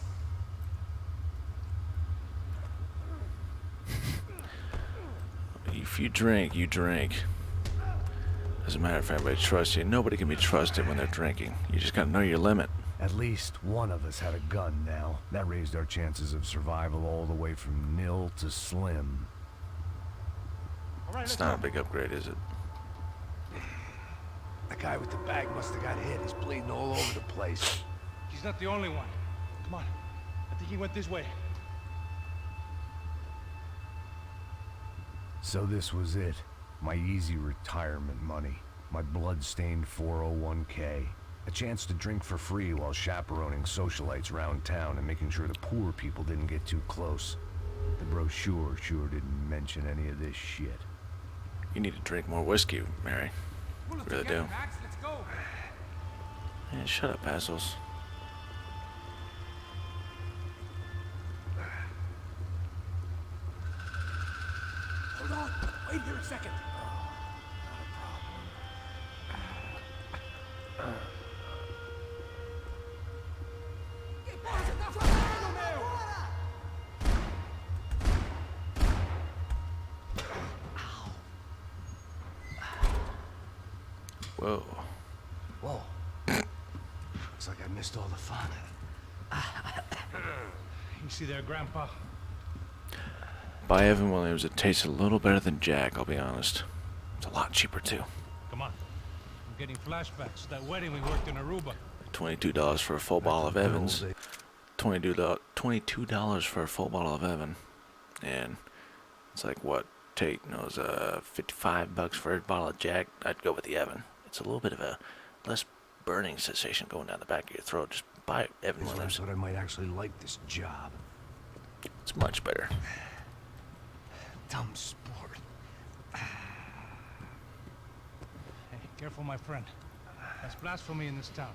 If you drink, you drink. Doesn't matter if anybody trusts you. Nobody can be trusted when they're drinking. You just gotta know your limit. At least one of us had a gun now. That raised our chances of survival all the way from nil to slim. It's not a big upgrade, is it? The guy with the bag must have got hit. He's bleeding all over the place. He's not the only one. Come on. I think he went this way. So this was it. My easy retirement money. My blood-stained 401k. A chance to drink for free while chaperoning socialites around town and making sure the poor people didn't get too close. The brochure sure didn't mention any of this shit. You need to drink more whiskey, Mary. Pull it Really together, do. Max. Let's go. Man, shut up, assholes. Hold on. Wait here a second. Whoa. Whoa. Looks like I missed all the fun. You see there, Grandpa? By Evan Williams, it tastes a little better than Jack, I'll be honest. It's a lot cheaper, too. Come on. I'm getting flashbacks to that wedding we worked in Aruba. $22 for a full bottle of Evans. $22 for a full bottle of Evan. And it's like, what? Tate knows, $55 for a bottle of Jack. I'd go with the Evan. It's a little bit of a less burning sensation going down the back of your throat. Just buy Evan Williams. I thought I might actually like this job. It's much better. Dumb sport. Hey, careful, my friend. That's blasphemy in this town.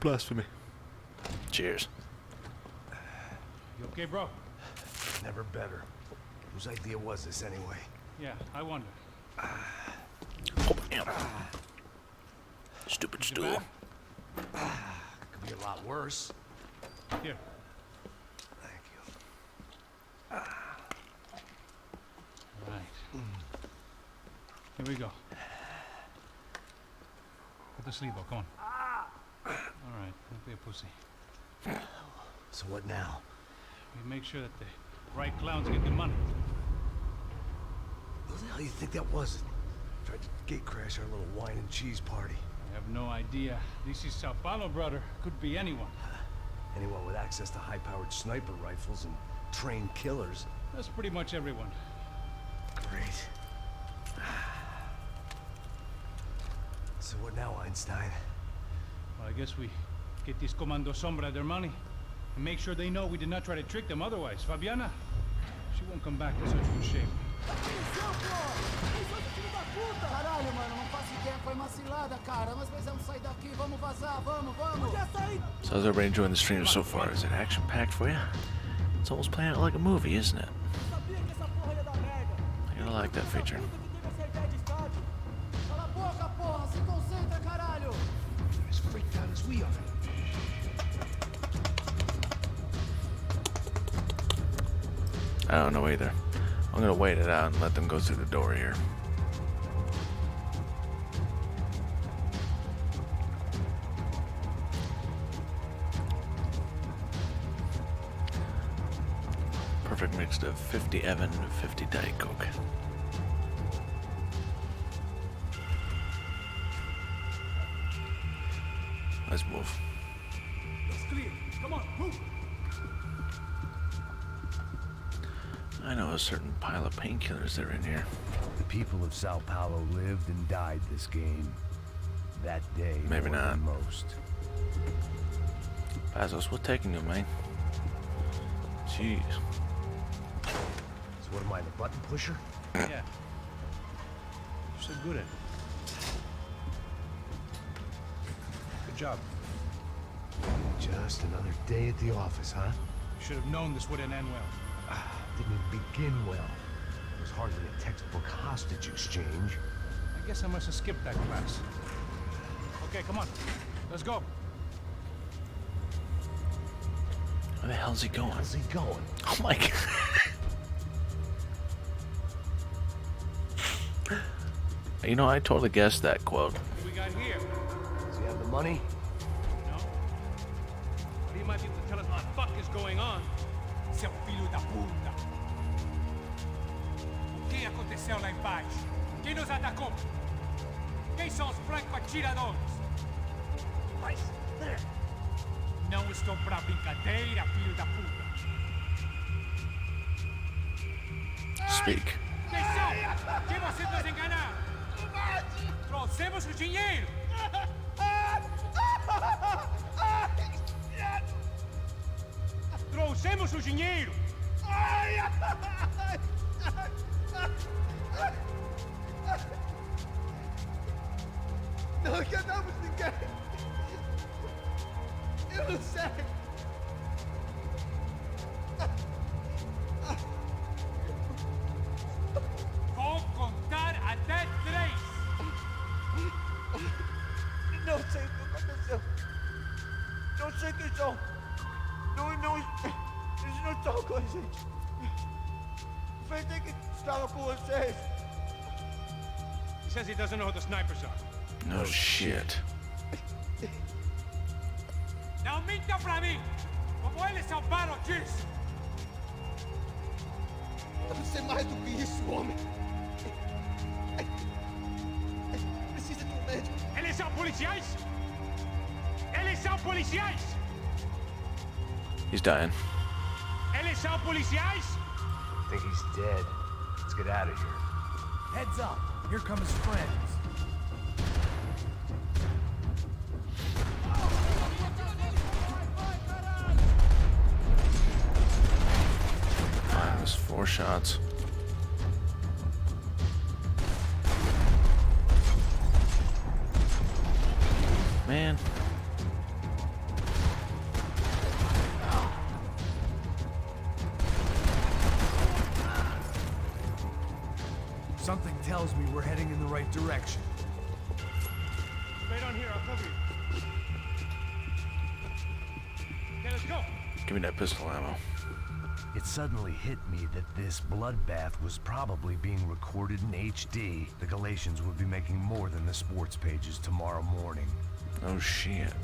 Blasphemy. Cheers. You okay, bro? Never better. Whose idea was this anyway? Yeah, I wonder. Oh, damn. Stupid stool. Could be a lot worse. Here. Thank you. Right. Here we go. Put the sleeve on, come on. Alright, don't be a pussy. So what now? We make sure that the right clowns get the money. Who the hell do you think that was? Tried to gate crash our little wine and cheese party. I have no idea. This is Sao Paulo, brother. Could be anyone. Anyone with access to high-powered sniper rifles and trained killers. That's pretty much everyone. Great. So what now, Einstein? Well, I guess we get this Comando Sombra their money and make sure they know we did not try to trick them otherwise. Fabiana, she won't come back to such good shape. Caralho, mano, não faço ideia, foi uma cilada, cara. Nós precisamos sair daqui, vamos vazar, vamos. So how's everybody enjoying the stream so far? Is it action-packed for you? It's almost playing out like a movie, isn't it? I kinda like that feature. Cala a boca, porra, se concentra, caralho. As freaked out as we are. I don't know either. I'm gonna wait it out and let them go through the door here. Perfect mix of 50 Evan and 50 Diet Coke. Let's move. It's clear. Come on, move. I know a certain pile of painkillers that are in here. The people of Sao Paulo lived and died this game. That day, Maybe more not. than most. Pazos, what's taking you, man? Jeez. So what am I, the button pusher? Yeah. You're so good at it. Good job. Just another day at the office, huh? Should have known this wouldn't end well. Didn't begin well. It was hardly a textbook hostage exchange. I guess I must have skipped that class. Okay, come on. Let's go. Where the hell's he going? Where's he going? Oh my god. You know, I totally guessed that quote. What do we got here? Does he have the money? No? But he might be able to tell us what the fuck is going on. Seu filho da puta. O que aconteceu lá embaixo? Quem nos atacou? Quem são os franco-atiradores? Não estou pra brincadeira, filho da puta. Speak. Quem são? Quem você nos enganar? Trouxemos o dinheiro. Trouxemos o dinheiro. Não enganamos ninguém. Eu não sei. Vou contar até 3. Não sei o que aconteceu. Não sei quem são. Eles não estão com a gente. Pensei que estava com vocês. He says he doesn't know who the snipers are. No shit. Não minta pra mim! Como eles salvaram disso? Deve ser mais do que isso, homem. Precisa de um médico. Eles são policiais? Eles são policiais? He's dying. Eles são policiais? I think he's dead. Let's get out of here. Heads up. Here come his friends. Minus 4 shots. Man. Something tells me we're heading in the right direction. Straight on here, I'll cover you. Okay, let's go. Give me that pistol ammo. It suddenly hit me that this bloodbath was probably being recorded in HD. The Galatians would be making more than the sports pages tomorrow morning. Oh shit.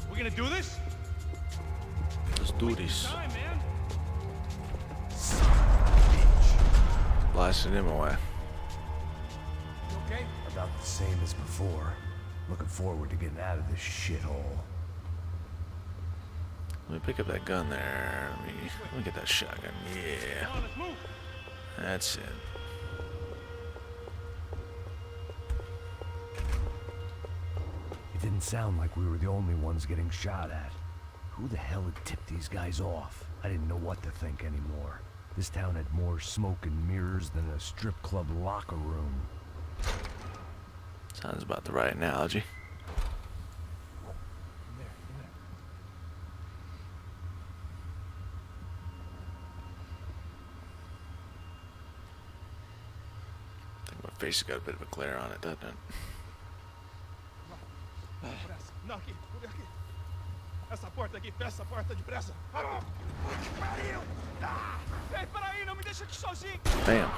We're gonna do this? Let's do this. Time, man. Blasted him away. You okay? About the same as before. Looking forward to getting out of this shithole. Let me pick up that gun there. Let me get that shotgun. Yeah. Come on, let's move. That's it. It didn't sound like we were the only ones getting shot at. Who the hell had tipped these guys off? I didn't know what to think anymore. This town had more smoke and mirrors than a strip club locker room. Sounds about the right analogy. I think my face has got a bit of a glare on it, doesn't it? Não, aqui, por aqui. Essa porta aqui, fecha essa porta depressa. Rápido. Ei, peraí, não me deixa aqui sozinho! Damn.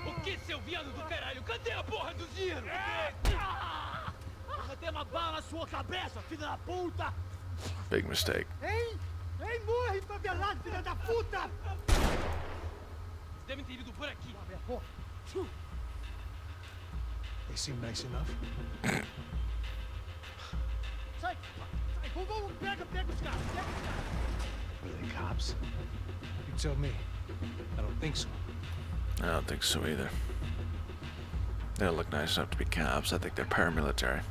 O que, seu viado do caralho? Cadê a porra do dinheiro? Cadê uma bala na sua cabeça, filha da puta? Big mistake. Hein? Ei, morre, favelado, filha da puta! Eles devem ter ido por aqui. They seem nice enough. Sai, vamos, pega os caras, pega os caras. What are they, cops? You tell me. I don't think so. I don't think so either. They don't look nice enough to be cops. I think they're paramilitary.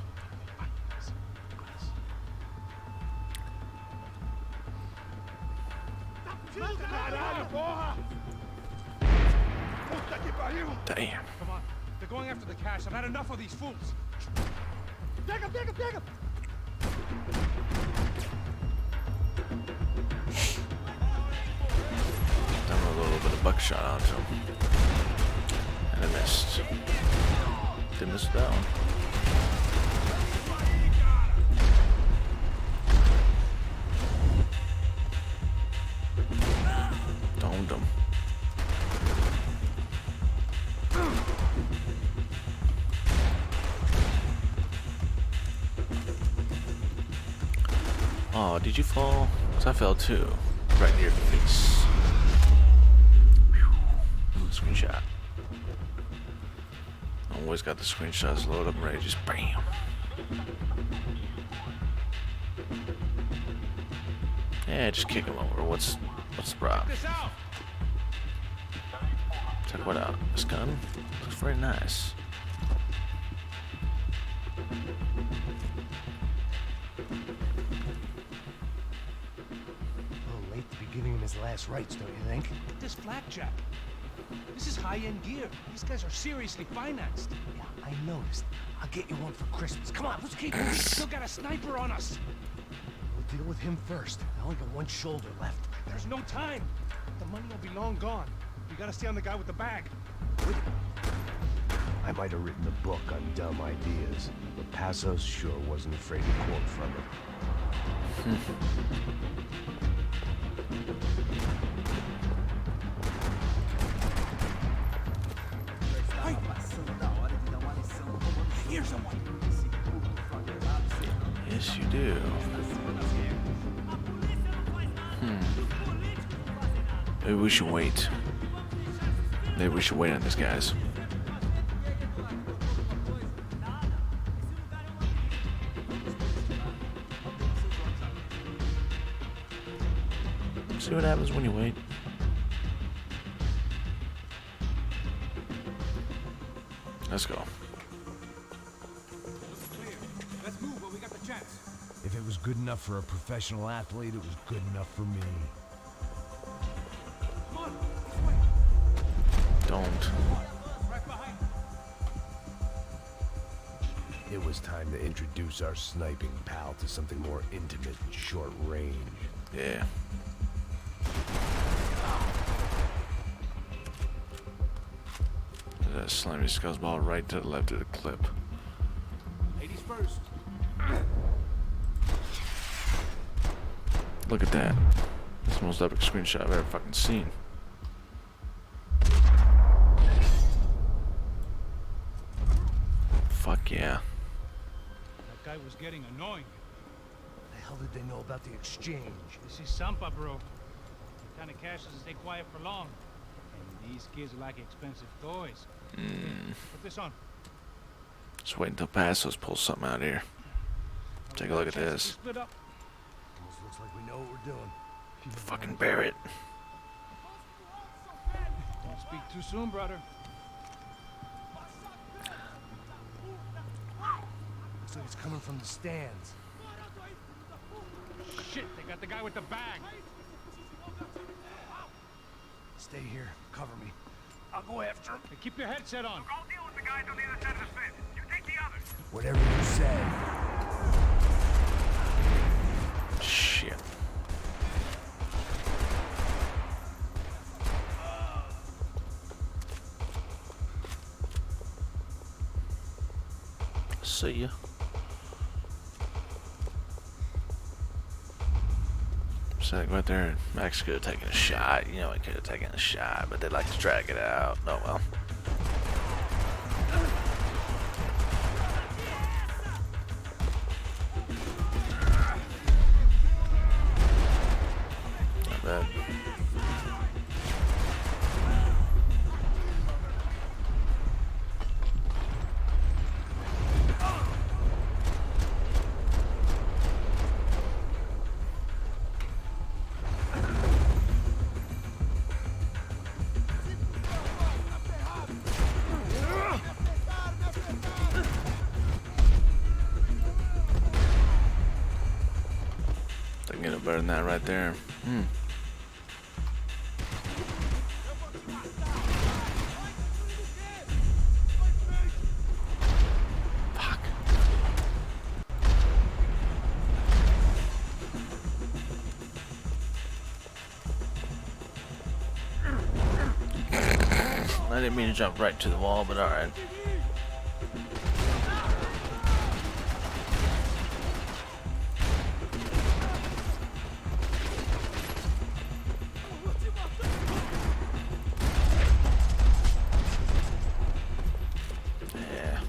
Caralho, porra! Puta que pariu! Damn. Come on. They're going after the cash. I've had enough of these fools. Pega! buckshot onto him. And I missed. Didn't miss that one. Domed him. Oh, did you fall? 'Cause I fell too. Right near the face. Whew. Screenshot. Always got the screenshots loaded up and ready. Just bam. Yeah, just kick him over. What's the problem? Check what out. This gun looks very nice. Giving him his last rites, don't you think? This flakjack. This is high-end gear. These guys are seriously financed. Yeah, I noticed. I'll get you one for Christmas. Come on, let's keep moving. Still got a sniper on us. We'll deal with him first. I only got one shoulder left. There's no time. The money will be long gone. We gotta stay on the guy with the bag. I might have written a book on dumb ideas, but Passos sure wasn't afraid to quote from it. Here's someone. Yes, you do. Maybe we should wait. Maybe we should wait on this, guys. See what happens when you wait. Let's go. Let's move while we got the chance. If it was good enough for a professional athlete, it was good enough for me. Come on, this way. Don't. Right behind. It was time to introduce our sniping pal to something more intimate and short range. Yeah. That slimy scuzzball right to the left of the clip. Ladies first. Look at that. That's the most epic screenshot I've ever fucking seen. Fuck yeah. That guy was getting annoying. The hell did they know about the exchange? This is Sampa, bro. The kind of cash doesn't stay quiet for long. And these kids like expensive toys. Put this on. Just wait until Passos pulls something out here. Take a look at this. Split up. Almost looks like we know what we're doing. Fucking bear it. Don't speak too soon, brother. Looks like it's coming from the stands. Shit, they got the guy with the bag. Stay here. Cover me. I'll go after him. Hey, keep your headset on. I'll deal with the guys on the other side of the fence. You take the others. Whatever you say. Shit. See ya. So right there, Max could have taken a shot. You know, he could have taken a shot, but they like to drag it out. Oh well. Not bad. They can get it better than that right there. Fuck. didn't mean to jump right to the wall, but alright. Yeah.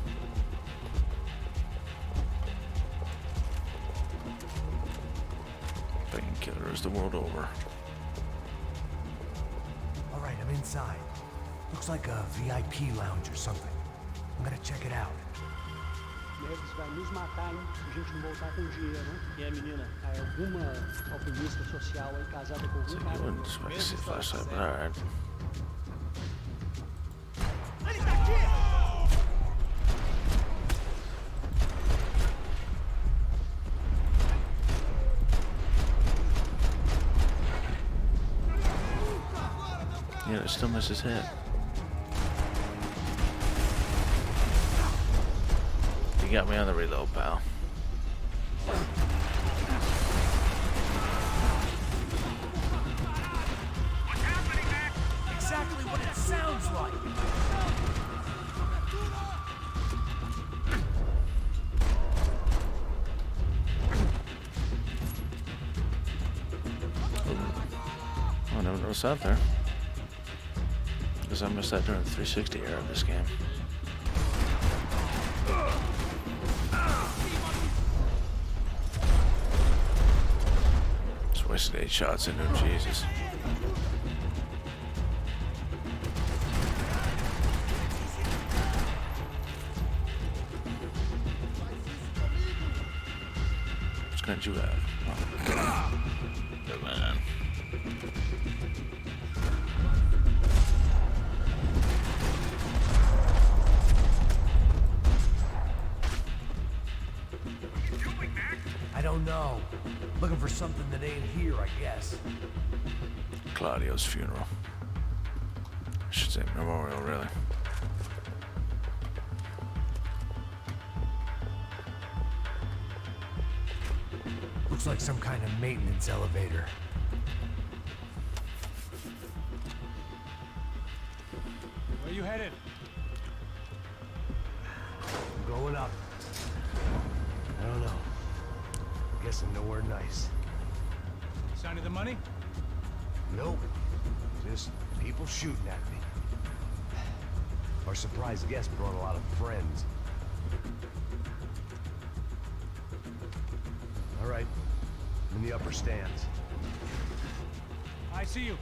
Fucking killers the world over. Alright, I'm inside. Looks like a VIP lounge or something. I'm gonna check it out. Neves vai nos matar, hein, se a gente não voltar com dinheiro, né? E a menina, alguma alpinista social aí casada com algum cara. Wouldn't expect to see a flashlight, but alright. Yeah, it still misses his head. You got me on the reload, pal. Exactly what it sounds like. Oh, never noticed that there. Because I missed that during the 360 era of this game. Just wasted 8 shots into him, Jesus. Which gun did you have? Oh. Good man. I don't know. Looking for something that ain't here, I guess. Claudio's funeral. I should say memorial, really. Looks like some kind of maintenance elevator. Where you headed? I'm going up. I don't know. Guessing nowhere nice. Sign of the money? Nope. Just people shooting at me. Our surprise guest brought a lot of friends. All right. I'm in the upper stands. I see you.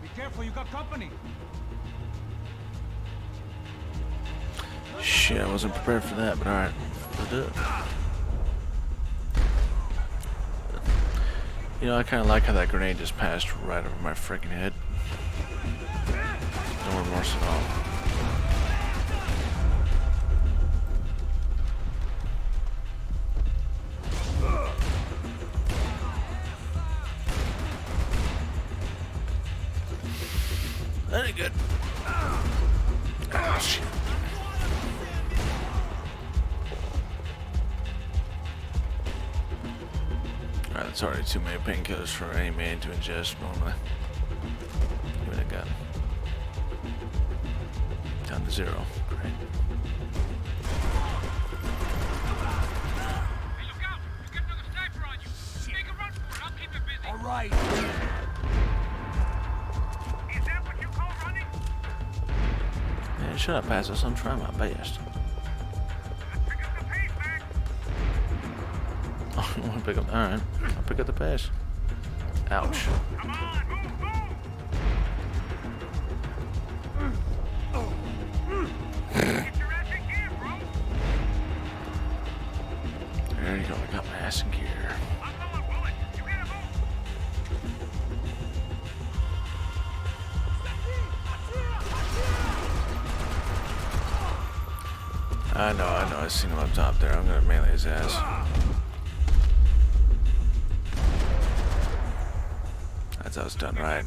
Be careful, you got company. Shit, I wasn't prepared for that, but alright. I'll do it. You know, I kind of like how that grenade just passed right over my freaking head. No remorse at all. That ain't good. Oh, shit. Alright, that's already too many painkillers for any man to ingest normally. Give me that gun. Down to 0. Great. Hey, look out! You get another sniper on you. Make a run for it. I'll keep it busy. All right. Is that what you call running? Man, shut up, Passos. I'm trying my best. Let's pick up the pace, man. Oh, you want to pick up? Alright. I'll pick up the pace. Ouch. Come on, move, move! Get your ass in gear, bro! There you go. I got my ass in gear. I'm going bullet. You gotta move! I know. I seen him up top there. I'm gonna melee his ass. That's how it's done right.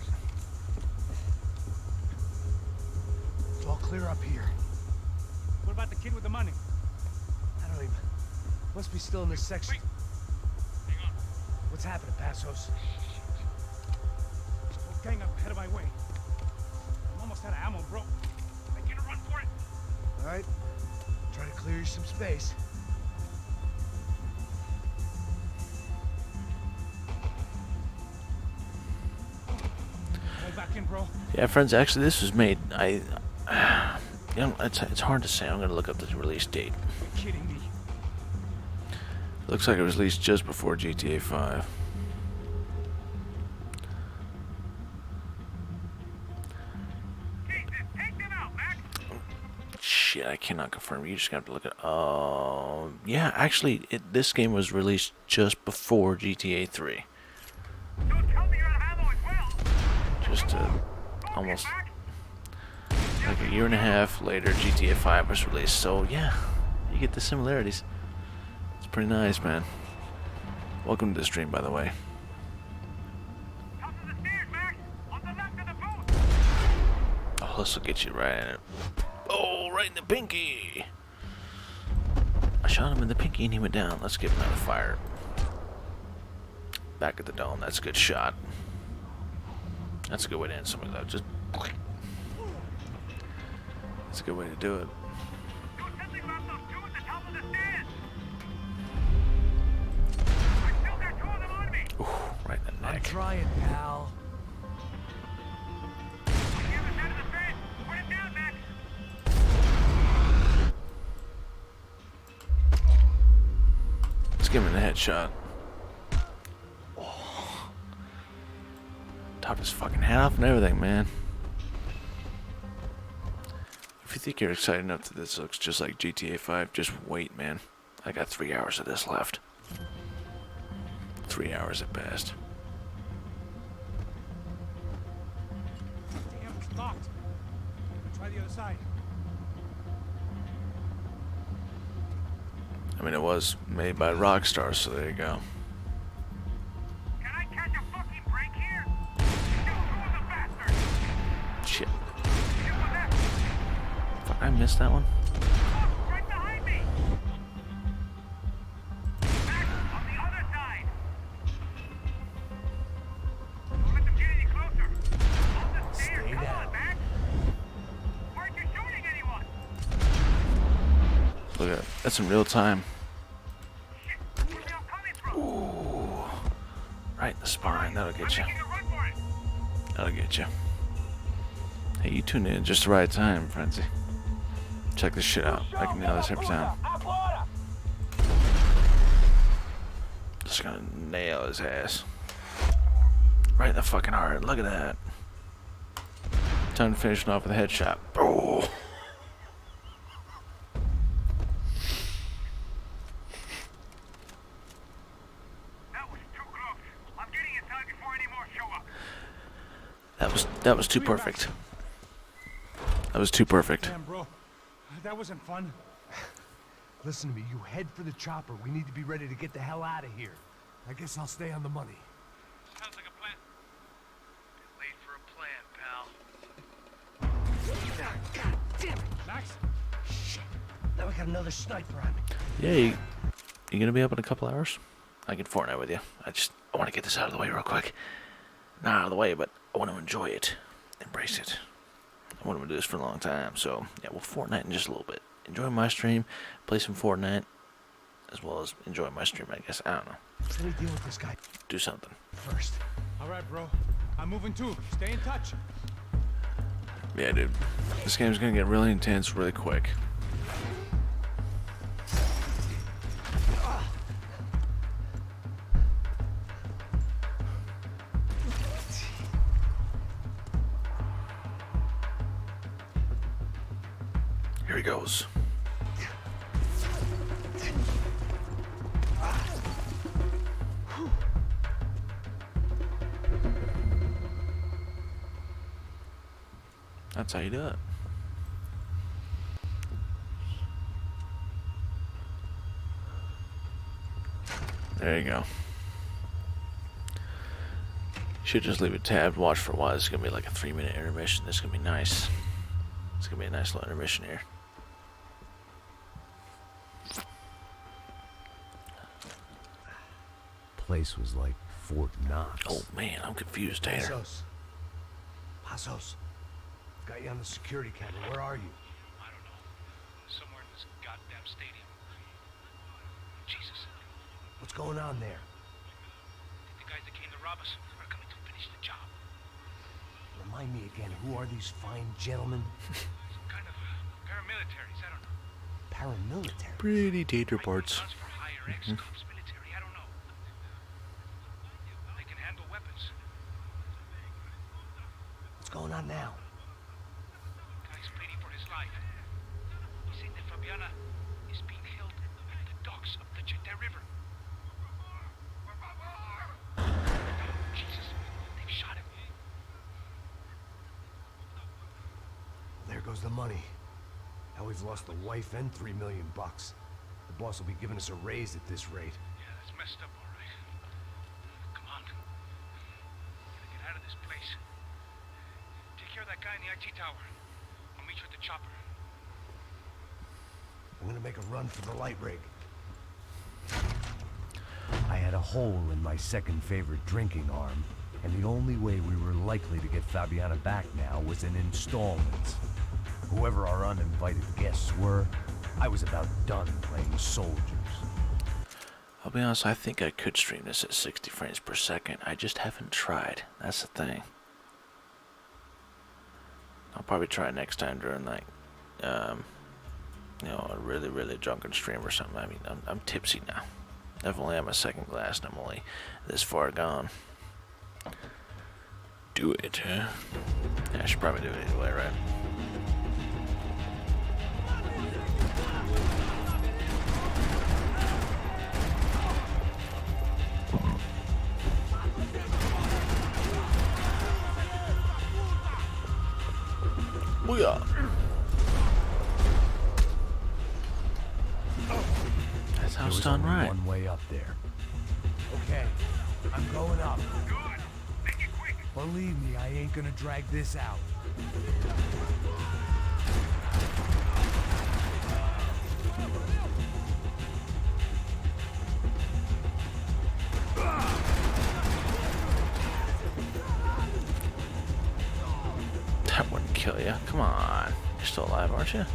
It's all clear up here. What about the kid with the money? I don't even... Must be still in this section. Wait. Hang on. What's happening, Passos? Whole gang up ahead of my way. I'm almost almost out of ammo, bro. Making a run for it. All right. Try to clear you some space. Go back in, bro. Yeah, friends, actually this was made, you know, it's hard to say. I'm gonna look up the release date. You're kidding me. Looks like it was released just before GTA 5. Shit, I cannot confirm. You just have to look at. Yeah, actually, this game was released just before GTA 3. Just almost like a year and a half later, GTA 5 was released. So yeah, you get the similarities. It's pretty nice, man. Welcome to the stream, by the way. Oh, this will get you right in it. Oh, right in the pinky. I shot him in the pinky and he went down. Let's give him another fire. Back at the dome. That's a good shot. That's a good way to end something though. Just. That's a good way to do it. Ooh, right in the neck. I'm trying, pal. Let's give him a headshot. Oh. Top his fucking hat off and everything, man. If you think you're excited enough that this looks just like GTA 5, just wait, man. I got 3 hours of this left. 3 hours at best. Damn, it's locked. Try the other side. I mean, it was made by Rockstar, so there you go. Can I catch a fucking break here? You the bastard! Shit. Fuck, I missed that one. Right behind me! Back on the other side! Don't let them get any closer. On the stairs, Stay come down. on, Max! Aren't you shooting anyone? Look at that. That's in real time. Shit, where's the coming from? Ooh. Right in the spine. That'll get you. Making a run for it. That'll get you. Hey, you tuned in at just the right time, Frenzy. Check this shit out. I can nail this every time. Just gonna nail his ass. Right in the fucking heart. Look at that. Time to finish it off with a headshot. Oh. That was too close. I'm getting inside before any more show up. That was too perfect. That was too perfect. Damn, bro. That wasn't fun. Listen to me. You head for the chopper. We need to be ready to get the hell out of here. I guess I'll stay on the money. Sounds like a plan. Late for a plan, pal. God damn it! Max? Shit. Now we got another sniper on me. Yeah, you gonna be up in a couple hours? I can Fortnite with you. I want to get this out of the way real quick. Not out of the way, but I want to enjoy it, embrace it. I want to do this for a long time, so yeah, we'll Fortnite in just a little bit. Enjoy my stream, play some Fortnite, as well as enjoy my stream, I guess. I don't know. Let me deal with this guy Do something. first. All right, bro. I'm moving too. Stay in touch. Yeah, dude. This game's gonna get really intense really quick. Here he goes. That's how you do it. There you go. Should just leave it tabbed, watch for a while. This is gonna be like a 3-minute intermission. This is gonna be nice. It's gonna be a nice little intermission here. Place was like Fort Knox. Oh man, I'm confused, Tater. Pasos. Got you on the security camera. Where are you? I don't know. Somewhere in this goddamn stadium. Jesus. What's going on there? The guys that came to rob us are coming to finish the job. Remind me again, who are these fine gentlemen? Some kind of paramilitaries, I don't know. Paramilitary? Pretty tater parts. Guns for hire, ex-cops, military, I don't know. They can handle weapons. What's going on now? Guy's pleading for his life. He said that Fabiana is being held at the docks of the Chete River. Jesus, they've shot him. There goes the money. Now we've lost the wife and $3 million. The boss will be giving us a raise at this rate. Yeah, that's messed up, all right. Come on. Gotta get out of this place. Take care of that guy in the IT tower. I'll meet you at the chopper. I'm gonna make a run for the light rig. I had a hole in my second favorite drinking arm, and the only way we were likely to get Fabiana back now was in installments. Whoever our uninvited guests were, I was about done playing soldiers. I'll be honest, I think I could stream this at 60 frames per second. I just haven't tried. That's the thing. I'll probably try next time during like, you know, a really drunken stream or something. I mean, I'm tipsy now. Definitely have my second glass and I'm only this far gone. Do it, huh? Yeah, I should probably do it anyway, right? Booyah! That's how it's done right. One way up there. Okay, I'm going up. Good. Make it quick. Believe me, I ain't gonna drag this out. That wouldn't kill you. Come on. You're still alive, aren't you? It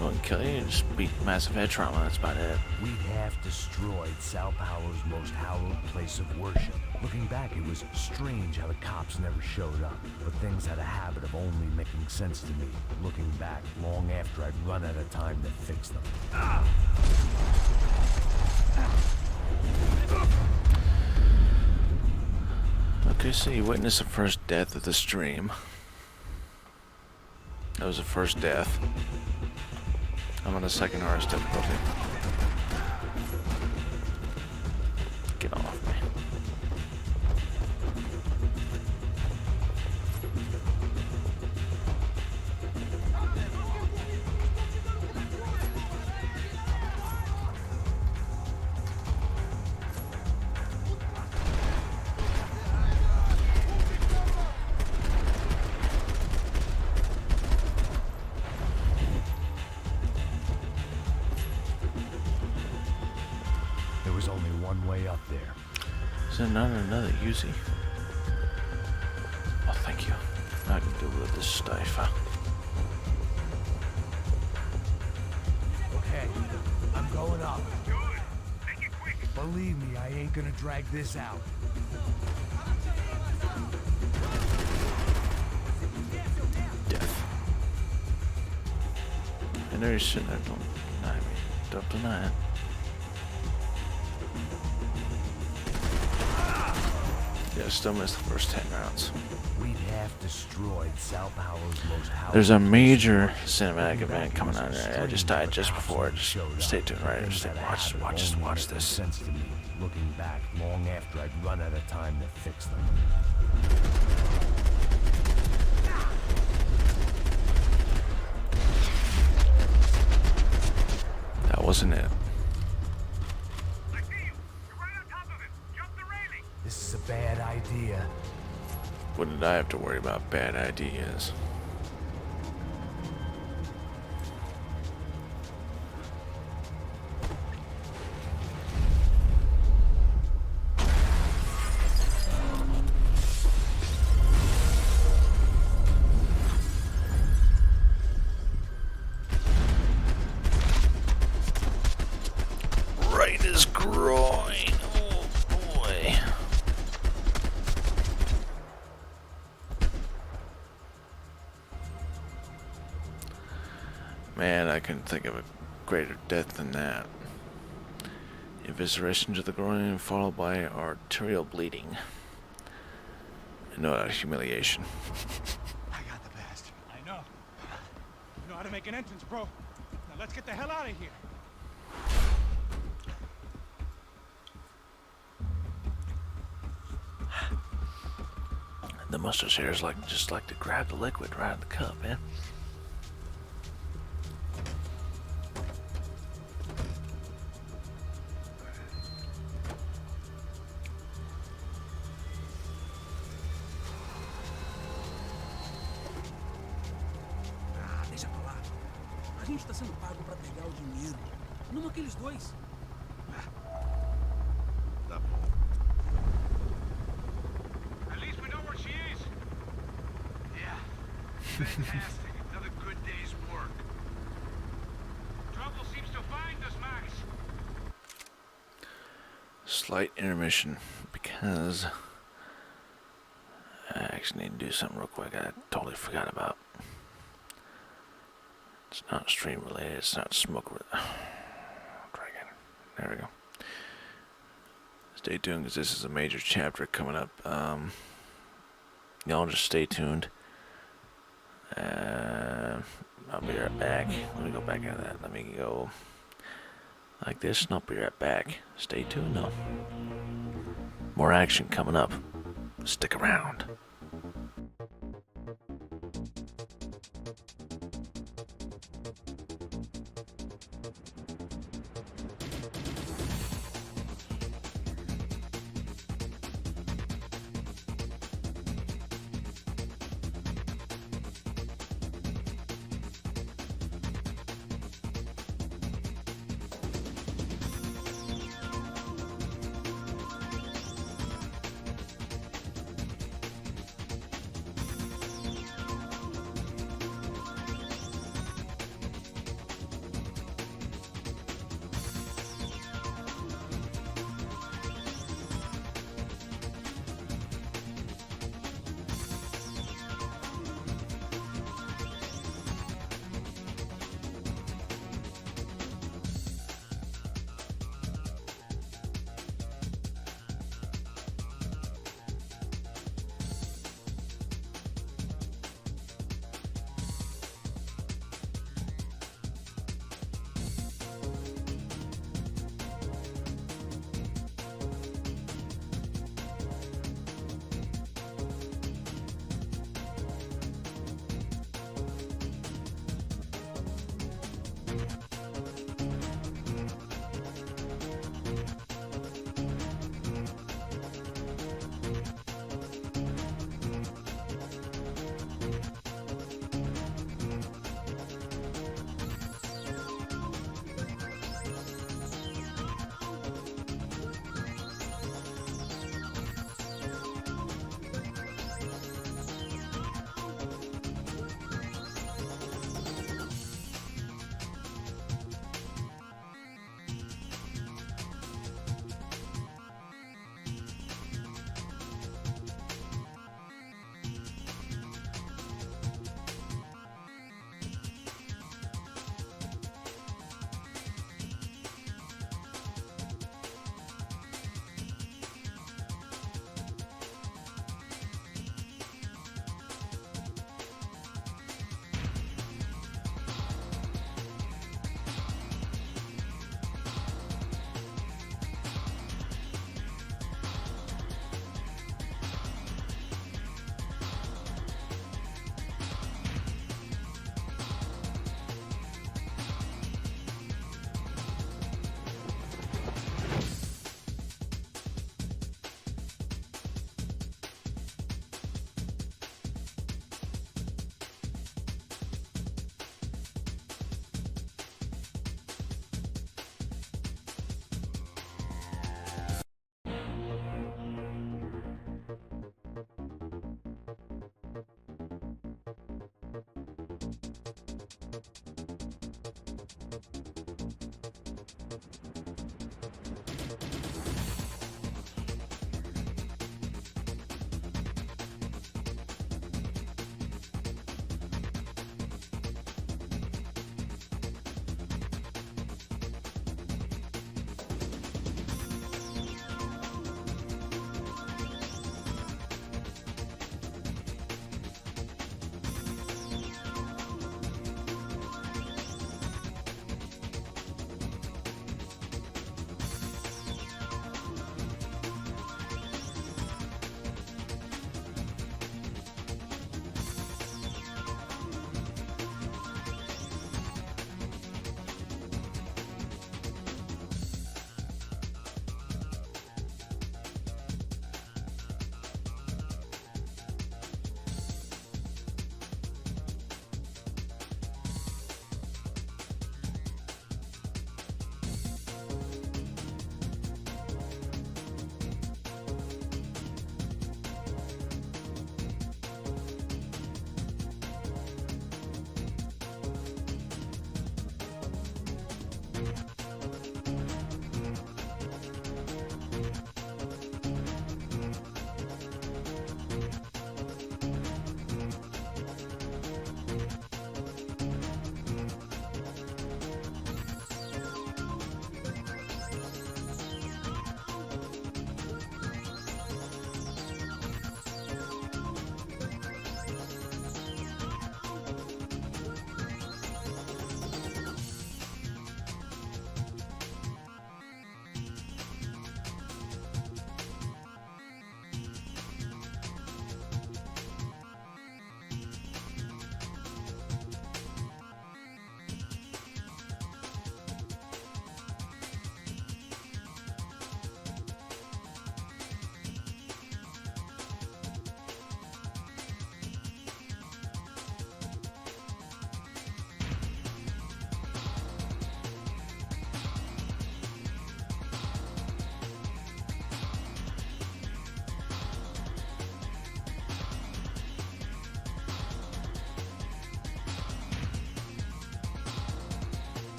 wouldn't kill you. You just beat massive head trauma. That's about it. We'd have destroyed Sao Paulo's most hallowed place of worship. Looking back, it was strange how the cops never showed up. But things had a habit of only making sense to me. Looking back, long after I'd run out of time to fix them. Okay, so you witnessed the first death of the stream. That was the first death. I'm on the second hardest difficulty. Get off me. There was only one way up there. Is there not another Uzi? Oh, thank you. I can deal with this stiffer. Okay, I'm going up. Good. Make it quick. Believe me, I ain't gonna drag this out. Death. I know you're sitting there. Don't deny me. Don't deny it. Yeah, still missed the first 10 rounds. We'd have destroyed Sao Paulo's most hallowed. There's a major cinematic event coming on there. I just died just before. Just stay tuned, right? Just watch this. Sense to me. Looking back, long after I'd run out of time to fix them. That wasn't it. I see you. You're right on top of him. Jump the railing. This is a bad idea. What did I have to worry about bad ideas? groin. Oh boy. Man, I couldn't think of a greater death than that. Evisceration to the groin followed by arterial bleeding. No humiliation. I got the bastard. I know. You know how to make an entrance, bro. Now let's get the hell out of here. The mustache hair is just like to grab the liquid right out of the cup, man. Deixa pra lá. A gente tá sendo pago pra pegar o dinheiro. Não aqueles dois. Tá bom. At least we know where she is. Yeah. Fantastic. Another good day's work. Trouble seems to find us, Max. Slight intermission because I actually need to do something real quick I totally forgot about. It's not stream related, it's not smoke related. Try again. There we go. Stay tuned because this is a major chapter coming up. Y'all just stay tuned. I'll be right back. Let me go back into that. Let me go like this and I'll be right back. Stay tuned though. More action coming up. Stick around.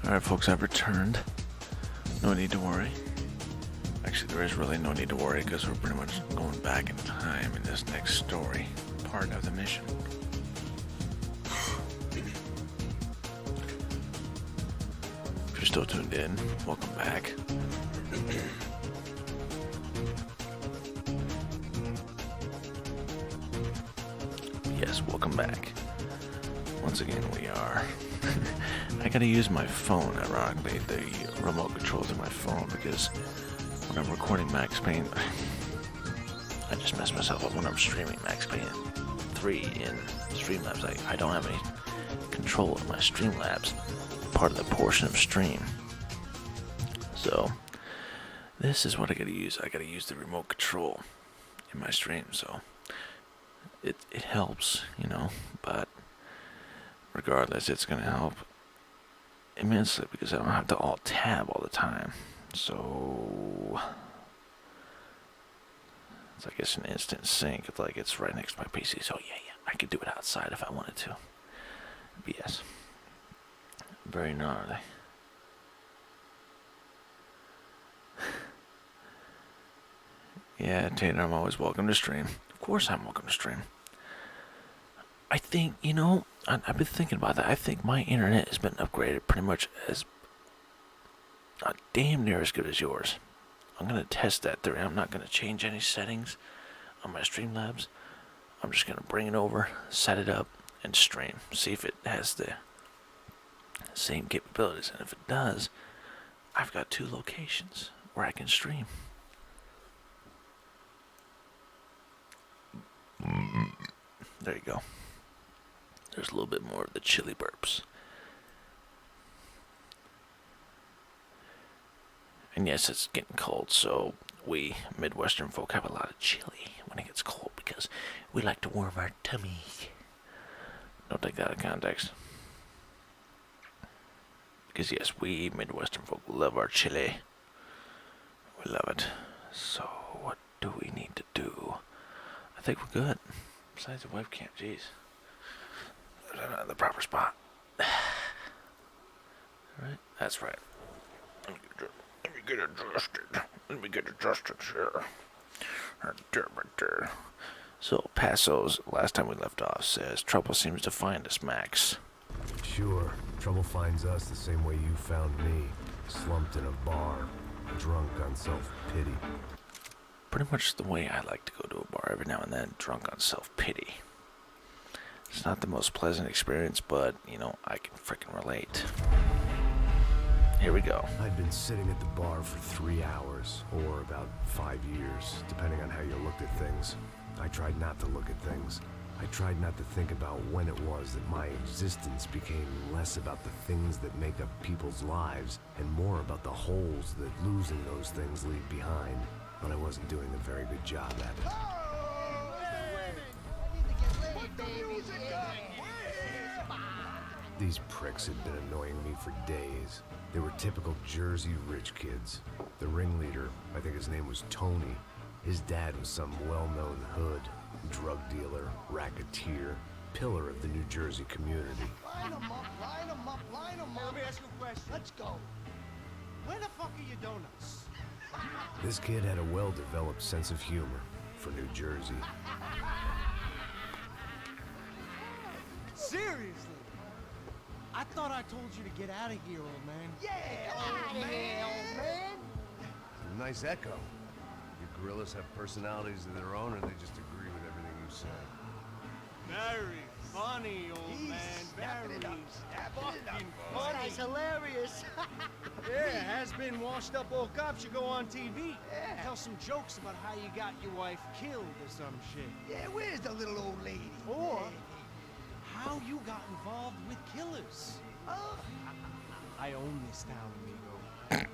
Alright folks, I've returned. No need to worry. Actually, there is really no need to worry because we're pretty much going back in time in this next story, part of the mission. If you're still tuned in, welcome back. Yes, welcome back. Once again, we are. I gotta use my phone, ironically, the remote controls in my phone, because when I'm recording Max Payne, I just mess myself up when I'm streaming Max Payne 3 in Streamlabs. I don't have any control of my Streamlabs, part of the portion of stream. So, this is what I gotta use. I gotta use the remote control in my stream, so it helps, you know, but regardless, it's gonna help immensely because I don't have to alt-tab all the time. So it's like it's an instant sync. It's like it's right next to my PC. So yeah, I could do it outside if I wanted to. But yes, very gnarly. Yeah, Tater, I'm always welcome to stream. Of course I'm welcome to stream. I think, you know, I've been thinking about that. I think my internet has been upgraded pretty much as damn near as good as yours. I'm going to test that theory. I'm not going to change any settings on my Streamlabs. I'm just going to bring it over, set it up, and stream. See if it has the same capabilities. And if it does, I've got 2 locations where I can stream. There you go. There's a little bit more of the chili burps. And yes, it's getting cold, so we Midwestern folk have a lot of chili when it gets cold because we like to warm our tummy. Don't take that out of context. Because yes, we Midwestern folk love our chili. We love it. So what do we need to do? I think we're good. Besides the webcam, jeez. The proper spot. Right? That's right. Let me get adjusted here. So, Passo's, last time we left off, says, trouble seems to find us, Max. Sure. Trouble finds us the same way you found me. Slumped in a bar. Drunk on self-pity. Pretty much the way I like to go to a bar every now and then, drunk on self-pity. It's not the most pleasant experience, but, you know, I can frickin' relate. Here we go. I'd been sitting at the bar for 3 hours, or about 5 years, depending on how you looked at things. I tried not to look at things. I tried not to think about when it was that my existence became less about the things that make up people's lives, and more about the holes that losing those things leave behind. But I wasn't doing a very good job at it. These pricks had been annoying me for days. They were typical Jersey rich kids. The ringleader, I think his name was Tony. His dad was some well-known hood, drug dealer, racketeer, pillar of the New Jersey community. Line them up, line them up, line them up. Let me ask you a question. Let's go. Where the fuck are your donuts? This kid had a well-developed sense of humor for New Jersey. Seriously? I thought I told you to get out of here, old man. Yeah, old man, old man. Nice echo. Your gorillas have personalities of their own, or they just agree with everything you say? Very funny, old man. Very fucking funny. That's hilarious. Yeah, has-been washed-up old cop should go on TV. Yeah. Tell some jokes about how you got your wife killed or some shit. Yeah, where's the little old lady? Or how you got involved with killers. Oh. I own this town, amigo.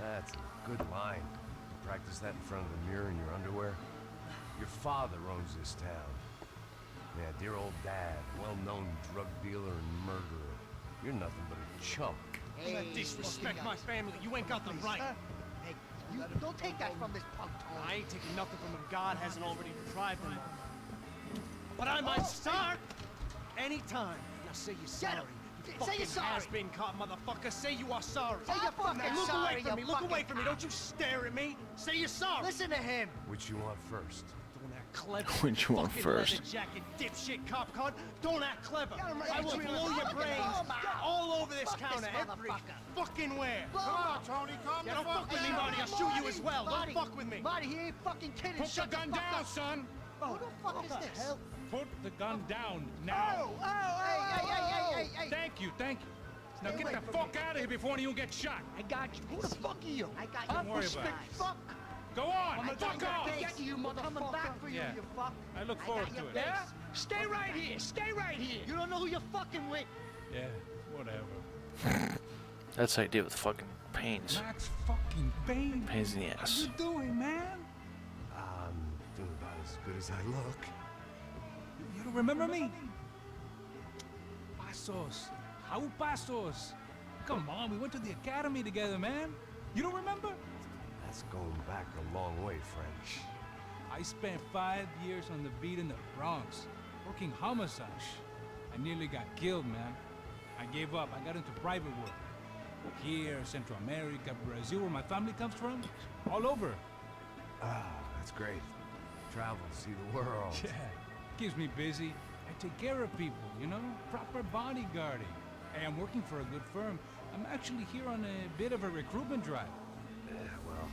That's a good line. You practice that in front of the mirror in your underwear. Your father owns this town. Yeah, dear old dad, well-known drug dealer and murderer. You're nothing but a chump. Hey, disrespect my family. You ain't got the right. Hey, you don't take that from this punk Tony. I ain't taking nothing from him. God hasn't already deprived him of. But I might start anytime. Now say you're sorry. Say you're sorry. Has-been caught, motherfucker. Say you are sorry. Say you're fucking Look sorry, away from me. you Look away fucking from me. Don't you stare at me. Say you're sorry. Listen to him. Which you want first? Don't act clever. Which one Fucking first? leather jacket, dipshit cop cunt. Don't act clever. right. I will Adrian, blow your fucking brains calm down. all over this Fuck this counter. Every motherfucker. fucking where. Come on, Tony, calm Yeah, don't fuck with me, Marty. I'll shoot you as well. Don't fuck with me. Marty, he ain't fucking kidding. Put Shut the gun fuck down, up. son. Who the fuck is this? Hell? Put the gun down now. Hey. Thank you, thank you. Now Stay get away the from fuck out of here before one of you gets shot. I got you. Who the fuck are you? I got Don't worry about it. Fuck. Go on, I'm fuck off. Get you, motherfucker. Coming back for you, Yeah. you fuck. I look forward got to your it. face. Yeah? Stay right here. Stay right here. You don't know who you're fucking with. Yeah, whatever. That's how you deal with fucking pains. Max fucking Bane. Pains in the How ass. you doing, man? Doing about as good as I look. You don't remember me? Pasos. How Pasos? Come on, we went to the academy together, man. You don't remember? That's going back a long way, French. I spent 5 years on the beat in the Bronx, working homicide. I nearly got killed, man. I gave up. I got into private work. Here, Central America, Brazil, where my family comes from. All over. That's great. Travel, see the world. Yeah, keeps me busy. I take care of people, you know? Proper bodyguarding. Hey, I'm working for a good firm. I'm actually here on a bit of a recruitment drive. Yeah, well,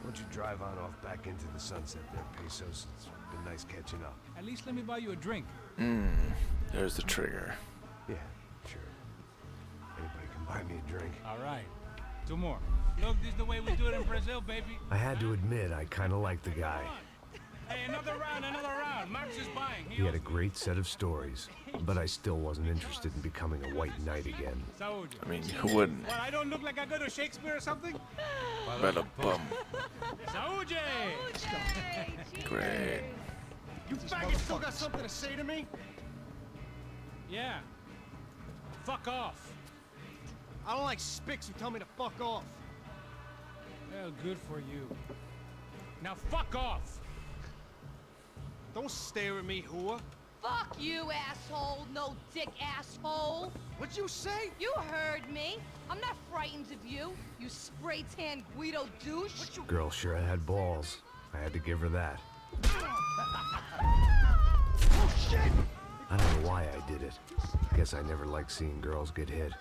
why don't you drive on off back into the sunset there, Pesos? It's been nice catching up. At least let me buy you a drink. There's the trigger. Yeah, sure. Anybody can buy me a drink. All right. 2 more. Look, this is the way we do it in Brazil, baby. I had to admit, I kind of liked the guy. Hey, another round, another round. Max is buying. He had a great set of stories, but I still wasn't interested in becoming a white knight again. I mean, who wouldn't? Well, I don't look like I go to Shakespeare or something? Bada bum. Saúde! Great. You faggot still got something to say to me? Yeah. Fuck off. I don't like spics who tell me to fuck off. Well, good for you. Now fuck off. Don't stare at me, whore. Fuck you, asshole. No dick asshole. What'd you say? You heard me. I'm not frightened of you, you spray-tan Guido douche. Girl sure had balls. I had to give her that. Oh, shit! I don't know why I did it. Guess I never liked seeing girls get hit.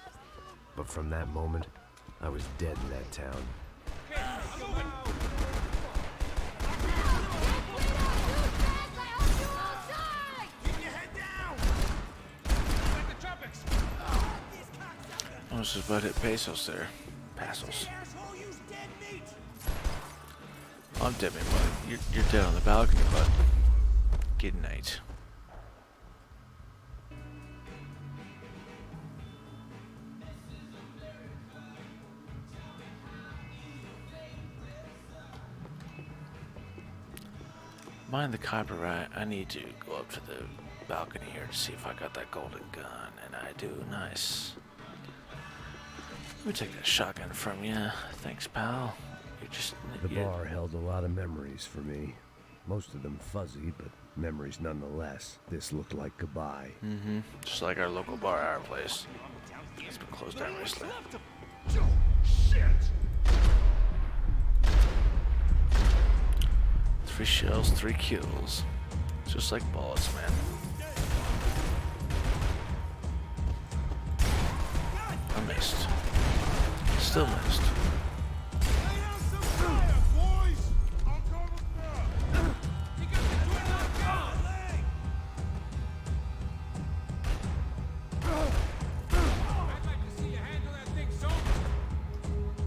But from that moment, I was dead in that town. I was just about to hit Pesos there. Pesos. I'm dead, man, bud. You're dead on the balcony, bud. Good night. Mind the copyright, I need to go up to the balcony here to see if I got that golden gun, and I do. Nice. Let me take that shotgun from you. Thanks, pal. You're just... The bar held a lot of memories for me. Most of them fuzzy, but memories nonetheless. This looked like goodbye. Mm-hmm. Just like our local bar, our place. It's been closed down recently. Shit! 3 shells, 3 kills. Just like bullets, man. I missed. Still missed.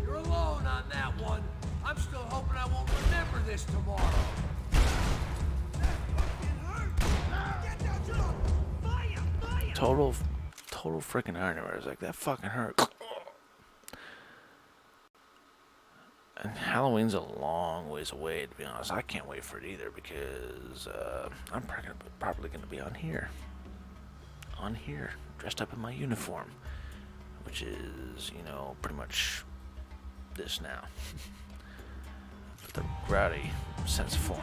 You're alone on that one. I'm still hoping I won't remember this tomorrow. Total freaking irony. I was like, that fucking hurt. And Halloween's a long ways away, to be honest. I can't wait for it either because I'm probably going to be on here, dressed up in my uniform, which is, you know, pretty much this now. But the rowdy sense of form.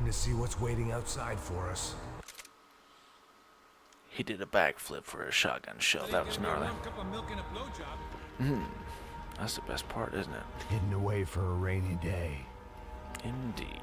to see what's waiting outside for us. He did a backflip for a shotgun shell. That was gnarly. That's the best part, isn't it? Hidden away for a rainy day. Indeed.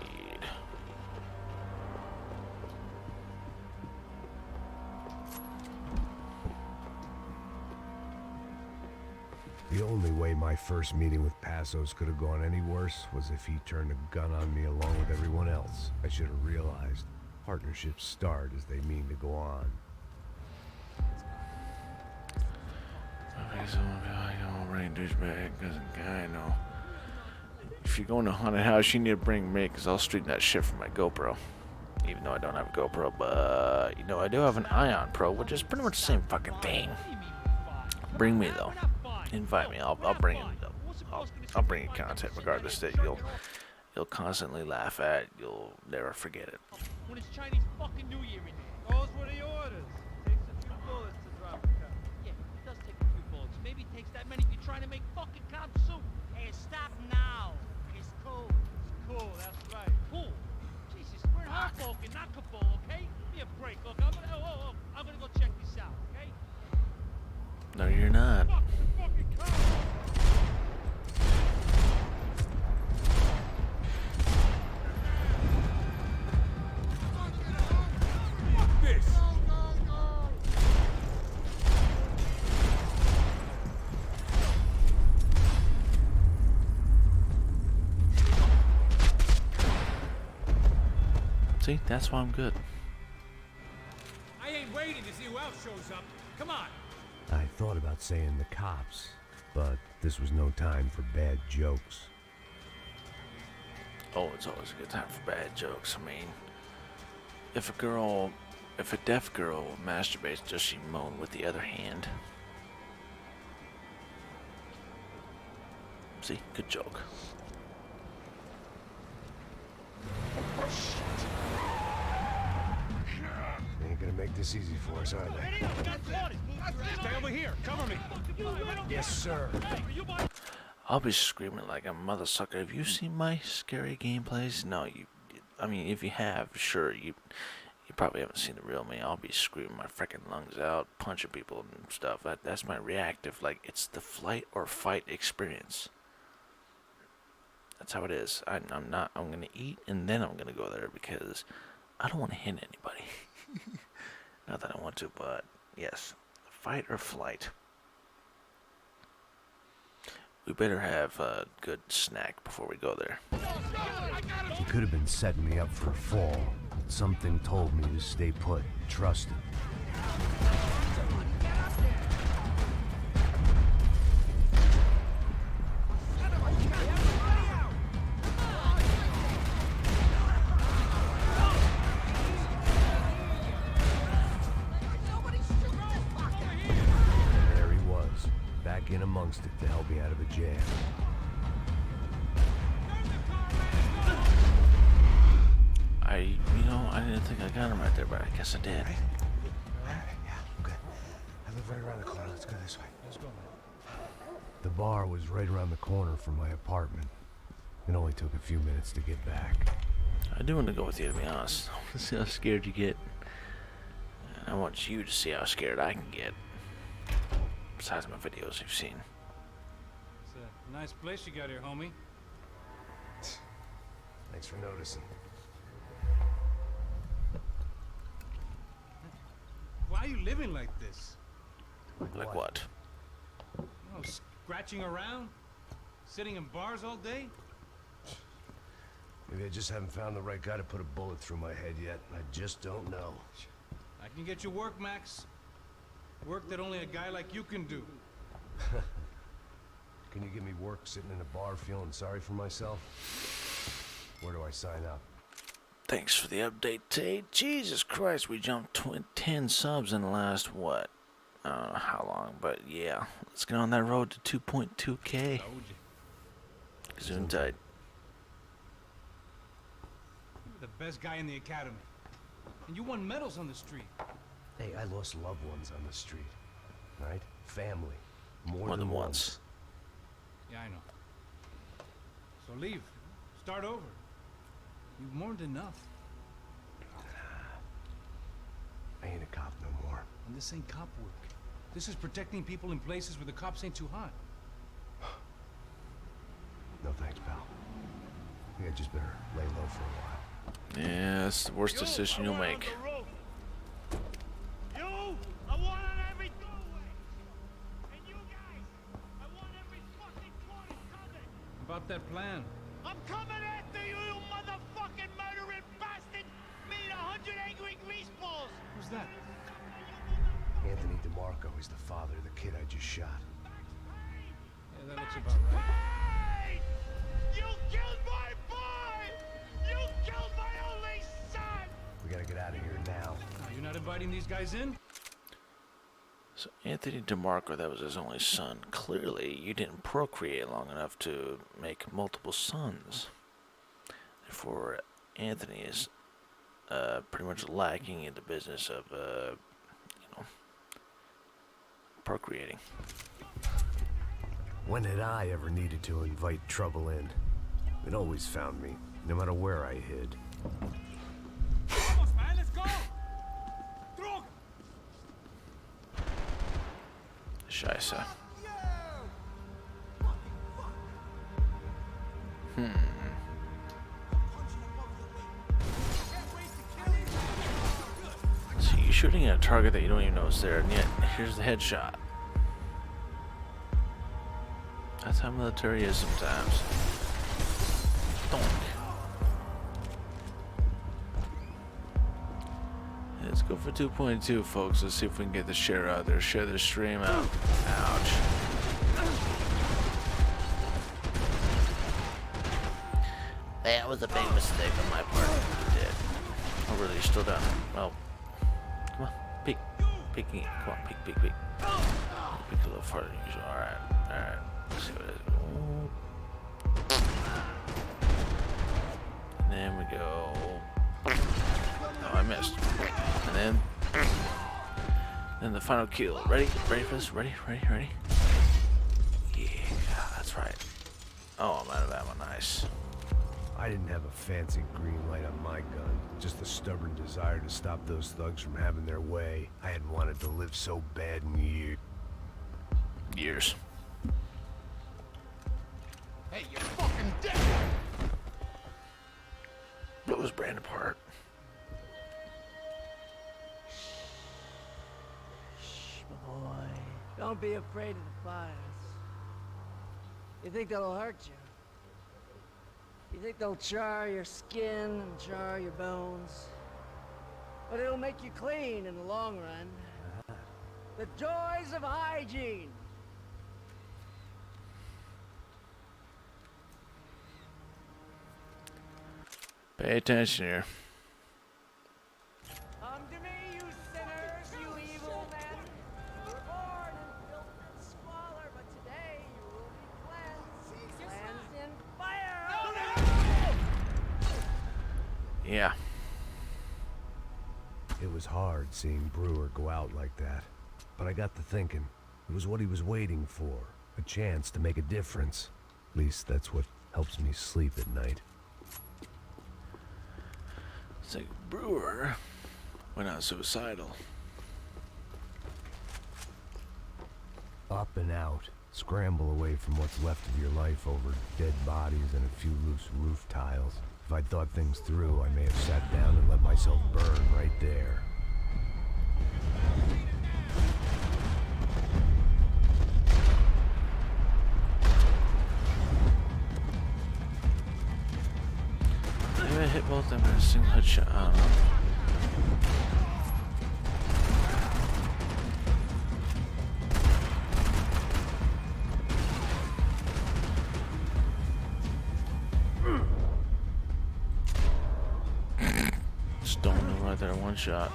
The only way my first meeting with Passos could have gone any worse was if he turned a gun on me along with everyone else. I should have realized partnerships start as they mean to go on. Okay, so I'm bring douchebag because guy know. If you're going to a haunted house, you need to bring me because I'll stream that shit from my GoPro. Even though I don't have a GoPro, but you know I do have an Ion Pro, which is pretty much the same fucking thing. Bring me though. Invite me. I'll bring it. I'll bring you content regardless that you'll constantly laugh at. You'll never forget it. When it's Chinese fucking New Year in there. Those were the orders. Takes a few bullets to drop a cop. Yeah, it does take a few bullets. Maybe it takes that many if you're trying to make fucking cop soup. Hey, stop now. It's cool. It's cool, that's right. Cool. Jesus, we're in Hoboken, not Kabul, okay? Give me a break. Look, I'm gonna go check this out, okay? No, you're not. See, that's why I'm good. I ain't waiting to see who else shows up. Come on. I thought about saying the cops, but this was no time for bad jokes. Oh, it's always a good time for bad jokes. I mean, if a deaf girl masturbates, does she moan with the other hand? See, good joke. They ain't gonna make this easy for us, are they? Stay over here. Cover me. Yes, sir. I'll be screaming like a mother sucker. Have you seen my scary gameplays? No, I mean, if you have, sure, you probably haven't seen the real me. I'll be screaming my freaking lungs out, punching people and stuff. That's my reactive, like, it's the flight or fight experience. That's how it is. I'm gonna eat and then I'm gonna go there because I don't want to hit anybody. Not that I want to, but yes, fight or flight. We better have a good snack before we go there. He could have been setting me up for a fall, but something told me to stay put, trust him. In amongst it to help me out of a jam. I didn't think I got him right there, but I guess I did. Right? Yeah, I'm good. I live right around the corner. Let's go this way. Let's go. The bar was right around the corner from my apartment. It only took a few minutes to get back. I do want to go with you, to be honest. I want to see how scared you get. And I want you to see how scared I can get. Besides my videos you've seen. It's a nice place you got here, homie. Thanks for noticing. Why are you living like this? Like what? You know, scratching around? Sitting in bars all day? Maybe I just haven't found the right guy to put a bullet through my head yet. I just don't know. I can get you work, Max. Work that only a guy like you can do. Can you give me work sitting in a bar feeling sorry for myself? Where do I sign up? Thanks for the update, Tate. Jesus Christ, we jumped 10 subs in the last, what? I don't know how long, but yeah. Let's get on that road to 2.2K. Soon tight. You were the best guy in the academy. And you won medals on the street. Hey, I lost loved ones on the street. Right? Family. More than once. Yeah, I know. So leave. Start over. You've mourned enough. And this ain't cop work. This is protecting people in places where the cops ain't too hot. No thanks, pal. I think I just better lay low for a while. Yeah, that's the worst decision you'll make. You, I want on every doorway. And you guys, I want every fucking corner covered. About that plan. I'm coming after you, you motherfucking murdering bastard! Me and 100 angry greaseballs! Who's that? Anthony DeMarco is the father of the kid I just shot. Yeah, that looks about right. Hey! You killed my boy! You killed my only son! We gotta get out of here now. Oh, you're not inviting these guys in? So Anthony DeMarco, that was his only son. Clearly, you didn't procreate long enough to make multiple sons. Therefore, Anthony is pretty much lacking in the business of, procreating. When had I ever needed to invite trouble in? It always found me, no matter where I hid. Vamos, man, let's go! Droga! Scheiße. So you're shooting at a target that you don't even know is there, and yet here's the headshot. That's how military is sometimes. Donk. Let's go for 2.2, folks. Let's see if we can get the share out there. Share the stream out. Ouch. That was a big mistake on my part. I did. Oh, really? You're still down. Well, come on. Peek. Peeking. Come on. Peek, peek, peek. Peek a little farther than usual. Alright. Alright. Let's see what it is. And then we go. Oh, I missed. And then the final kill. Ready? Ready for this? Ready? Ready? Ready? Yeah, that's right. Oh, I'm out of ammo. Nice. I didn't have a fancy green light on my gun, just the stubborn desire to stop those thugs from having their way. I hadn't wanted to live so bad in years. Years. Hey, you're fucking dead! Blew his brain apart. Shh, my boy. Don't be afraid of the fires. You think they'll hurt you? You think they'll char your skin and char your bones? But it'll make you clean in the long run. The joys of hygiene. Pay attention here. Come to me, you sinners, you evil men. You were born in filth and squalor, but today you will be cleansed. Cleansed in fire! Yeah. It was hard seeing Brewer go out like that. But I got to thinking, it was what he was waiting for. A chance to make a difference. At least that's what helps me sleep at night. It's like Brewer went out suicidal. Up and out. Scramble away from what's left of your life over dead bodies and a few loose roof tiles. If I'd thought things through, I may have sat down and let myself burn right there. Maybe I hit both of them in a single headshot. I don't know. Stone him right there, one shot.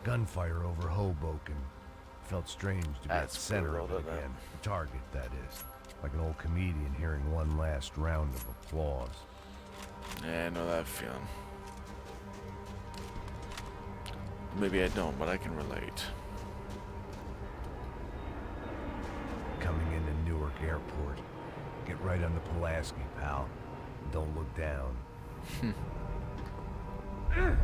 Gunfire over Hoboken. Felt strange to be at the center of it brutal, again. The target, that is. like an old comedian hearing one last round of applause. Yeah, I know that feeling. Maybe I don't, but I can relate. Coming into Newark Airport. Get right on the Pulaski, pal. Don't look down. I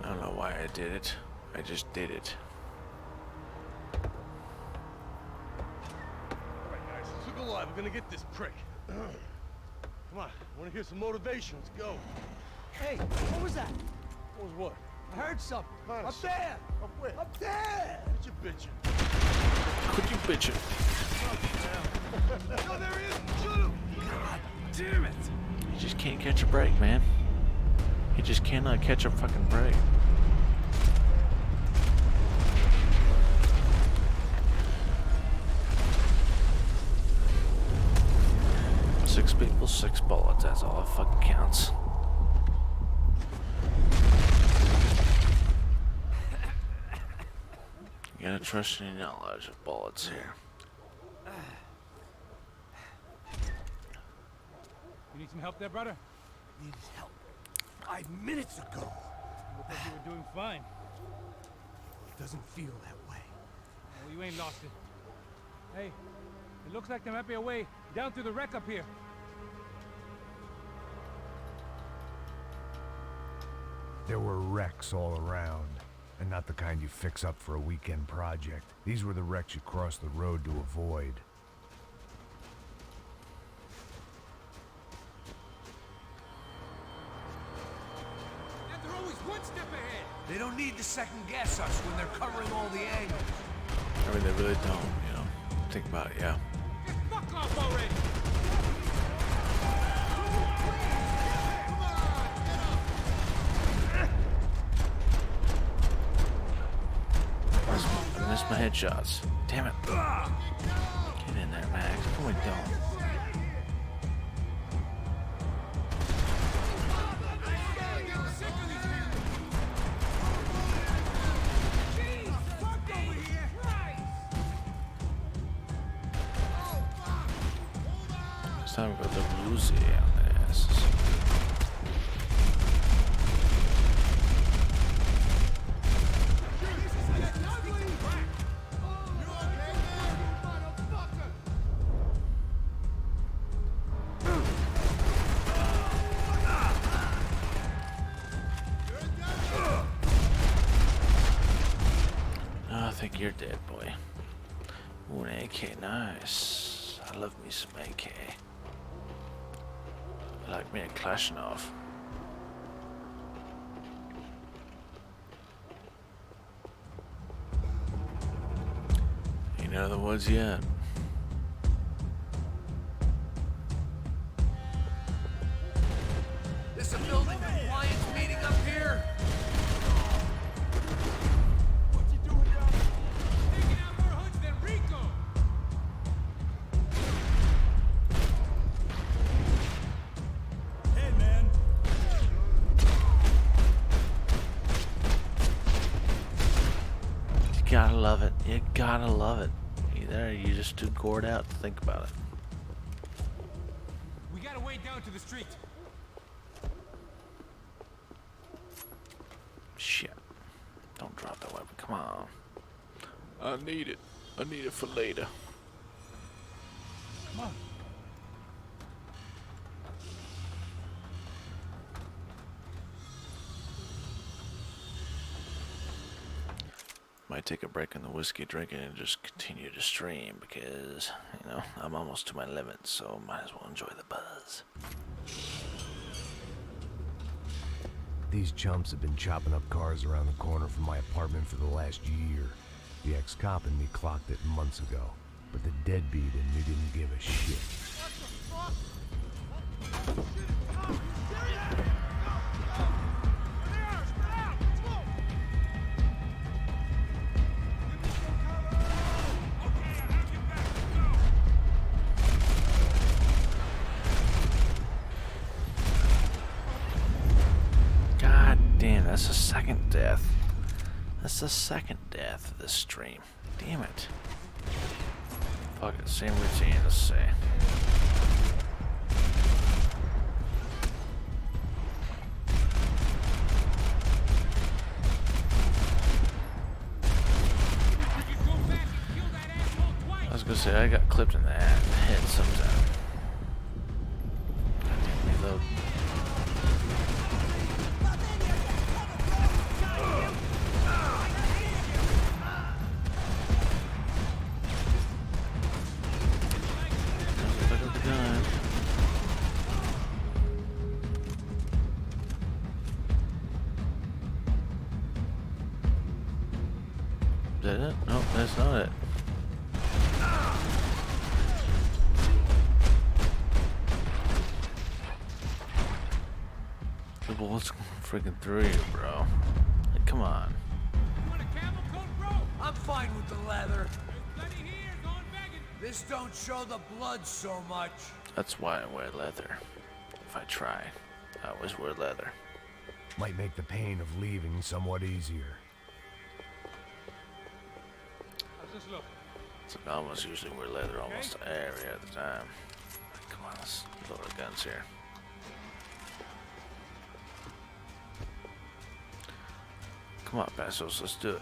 don't know why I did it. I just did it. Alright, guys, let's look alive. We're gonna get this prick. Come on, I wanna hear some motivation. Let's go. Hey, what was that? What was what? I heard something. Huh? Up there! Up where? Up there! What you bitching? Quit you bitching. No, there he is! Shoot him! God damn it! You just can't catch a break, man. You just cannot catch a fucking break. Six people, 6 bullets. That's all that fucking counts. You gotta trust in your knowledge of bullets here. You need some help there, brother? I needed help 5 minutes ago. You look like you were doing fine. It doesn't feel that way. Well, you ain't lost it. Hey, it looks like there might be a way down through the wreck up here. There were wrecks all around, and not the kind you fix up for a weekend project. These were the wrecks you cross the road to avoid. And they're always one step ahead. They don't need to second guess us when they're covering all the angles. I mean, they really don't, you know. Think about it, yeah. Just fuck off already! I missed my headshots. Damn it. Get in there, Max. No, we don't. It's time to go to Lucy on their asses. I think you're dead, boy. Ooh, an AK, nice. I love me some AK. I like me a Kalashnikov. Ain't out of the woods yet. This a building compliance meeting up here? You gotta love it. You gotta love it. Either you just too gored out to think about it. We got a way down to the street. Shit. Don't drop that weapon. Come on. I need it. I need it for later. Come on. Might take a break on the whiskey drinking and just continue to stream because, you know, I'm almost to my limit, so might as well enjoy the buzz. These chumps have been chopping up cars around the corner from my apartment for the last year. The ex-cop in me clocked it months ago, but the deadbeat in me didn't give a shit. God damn, that's the second death. That's the second death of this stream. Damn it. Fuck it, same routine, let's see. I was gonna say, I got clipped in the head sometime. Reload. Is that it? No, that's not it. The bullet's freaking through you, bro. Like, come on. You want a camel coat, bro? I'm fine with the leather. There's plenty here, going begging. This don't show the blood so much. That's why I wear leather. If I try, I always wear leather. Might make the pain of leaving somewhat easier. How's this look? So I almost usually wear leather almost every other time. Come on, let's load our guns here. Come on, Passos, let's do it.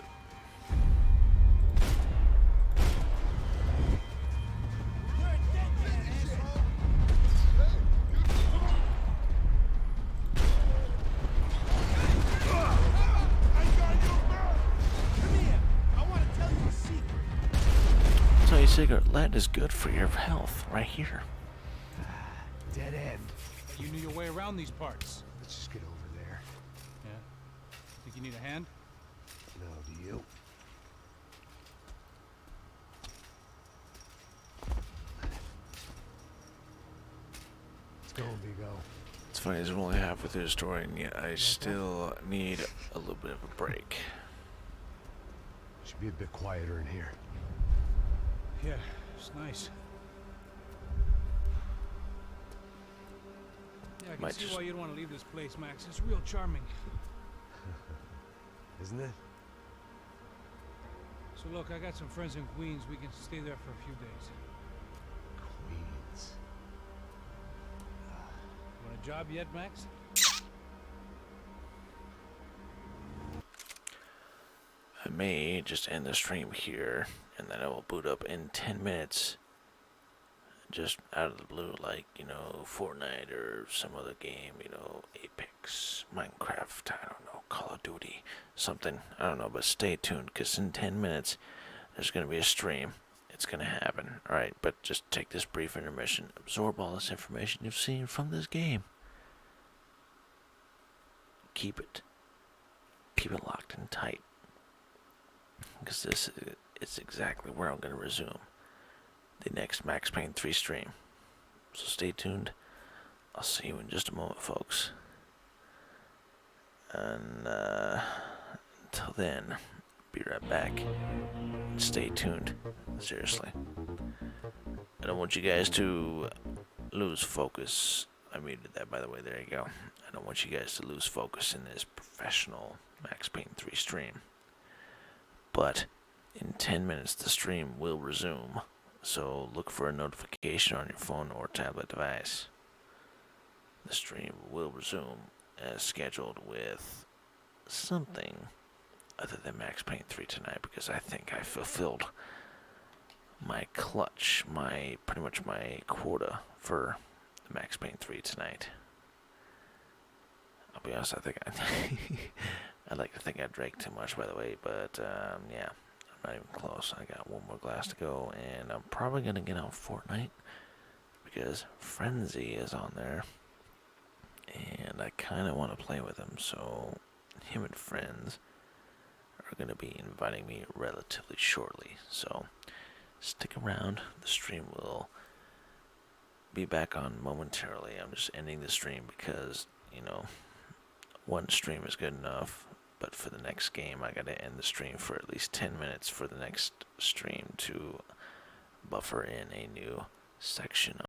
Tell you a secret, lead is good for your health, right here. Dead end. You knew your way around these parts. Let's just get over there. Yeah? Think you need a hand? No, do you? Let's go, Vigo. It's funny, it's only halfway through the story, and yet I still need a little bit of a break. Should be a bit quieter in here. Yeah, it's nice. Yeah, I can Might see just- why you'd want to leave this place, Max. It's real charming. Isn't it? So look, I got some friends in Queens. We can stay there for a few days. Queens. Want a job yet, Max? I may just end the stream here, and then I will boot up in 10 minutes. Just out of the blue, like, you know, Fortnite or some other game, you know, Apex, Minecraft, I don't know, Call of Duty, something, I don't know, but stay tuned, because in 10 minutes, there's going to be a stream. It's going to happen, alright, but just take this brief intermission, absorb all this information you've seen from this game. Keep it locked and tight, because this is exactly where I'm going to resume the next Max Payne 3 stream. So stay tuned. I'll see you in just a moment, folks. And until then, be right back. Stay tuned. Seriously. I don't want you guys to lose focus. I muted that, by the way. There you go. I don't want you guys to lose focus in this professional Max Payne 3 stream. But in 10 minutes, the stream will resume. So look for a notification on your phone or tablet device. The stream will resume as scheduled with something other than Max Payne 3 tonight, because I think I fulfilled my clutch, pretty much my quota for the Max Payne 3 tonight. I'll be honest, I'd like to think I drank too much, by the way, but yeah. Not even close. I got one more glass to go, and I'm probably gonna get on Fortnite because Frenzy is on there, and I kind of want to play with him. So him and friends are gonna be inviting me relatively shortly. So stick around. The stream will be back on momentarily. I'm just ending the stream because, you know, one stream is good enough. But for the next game, I gotta end the stream for at least 10 minutes for the next stream to buffer in a new section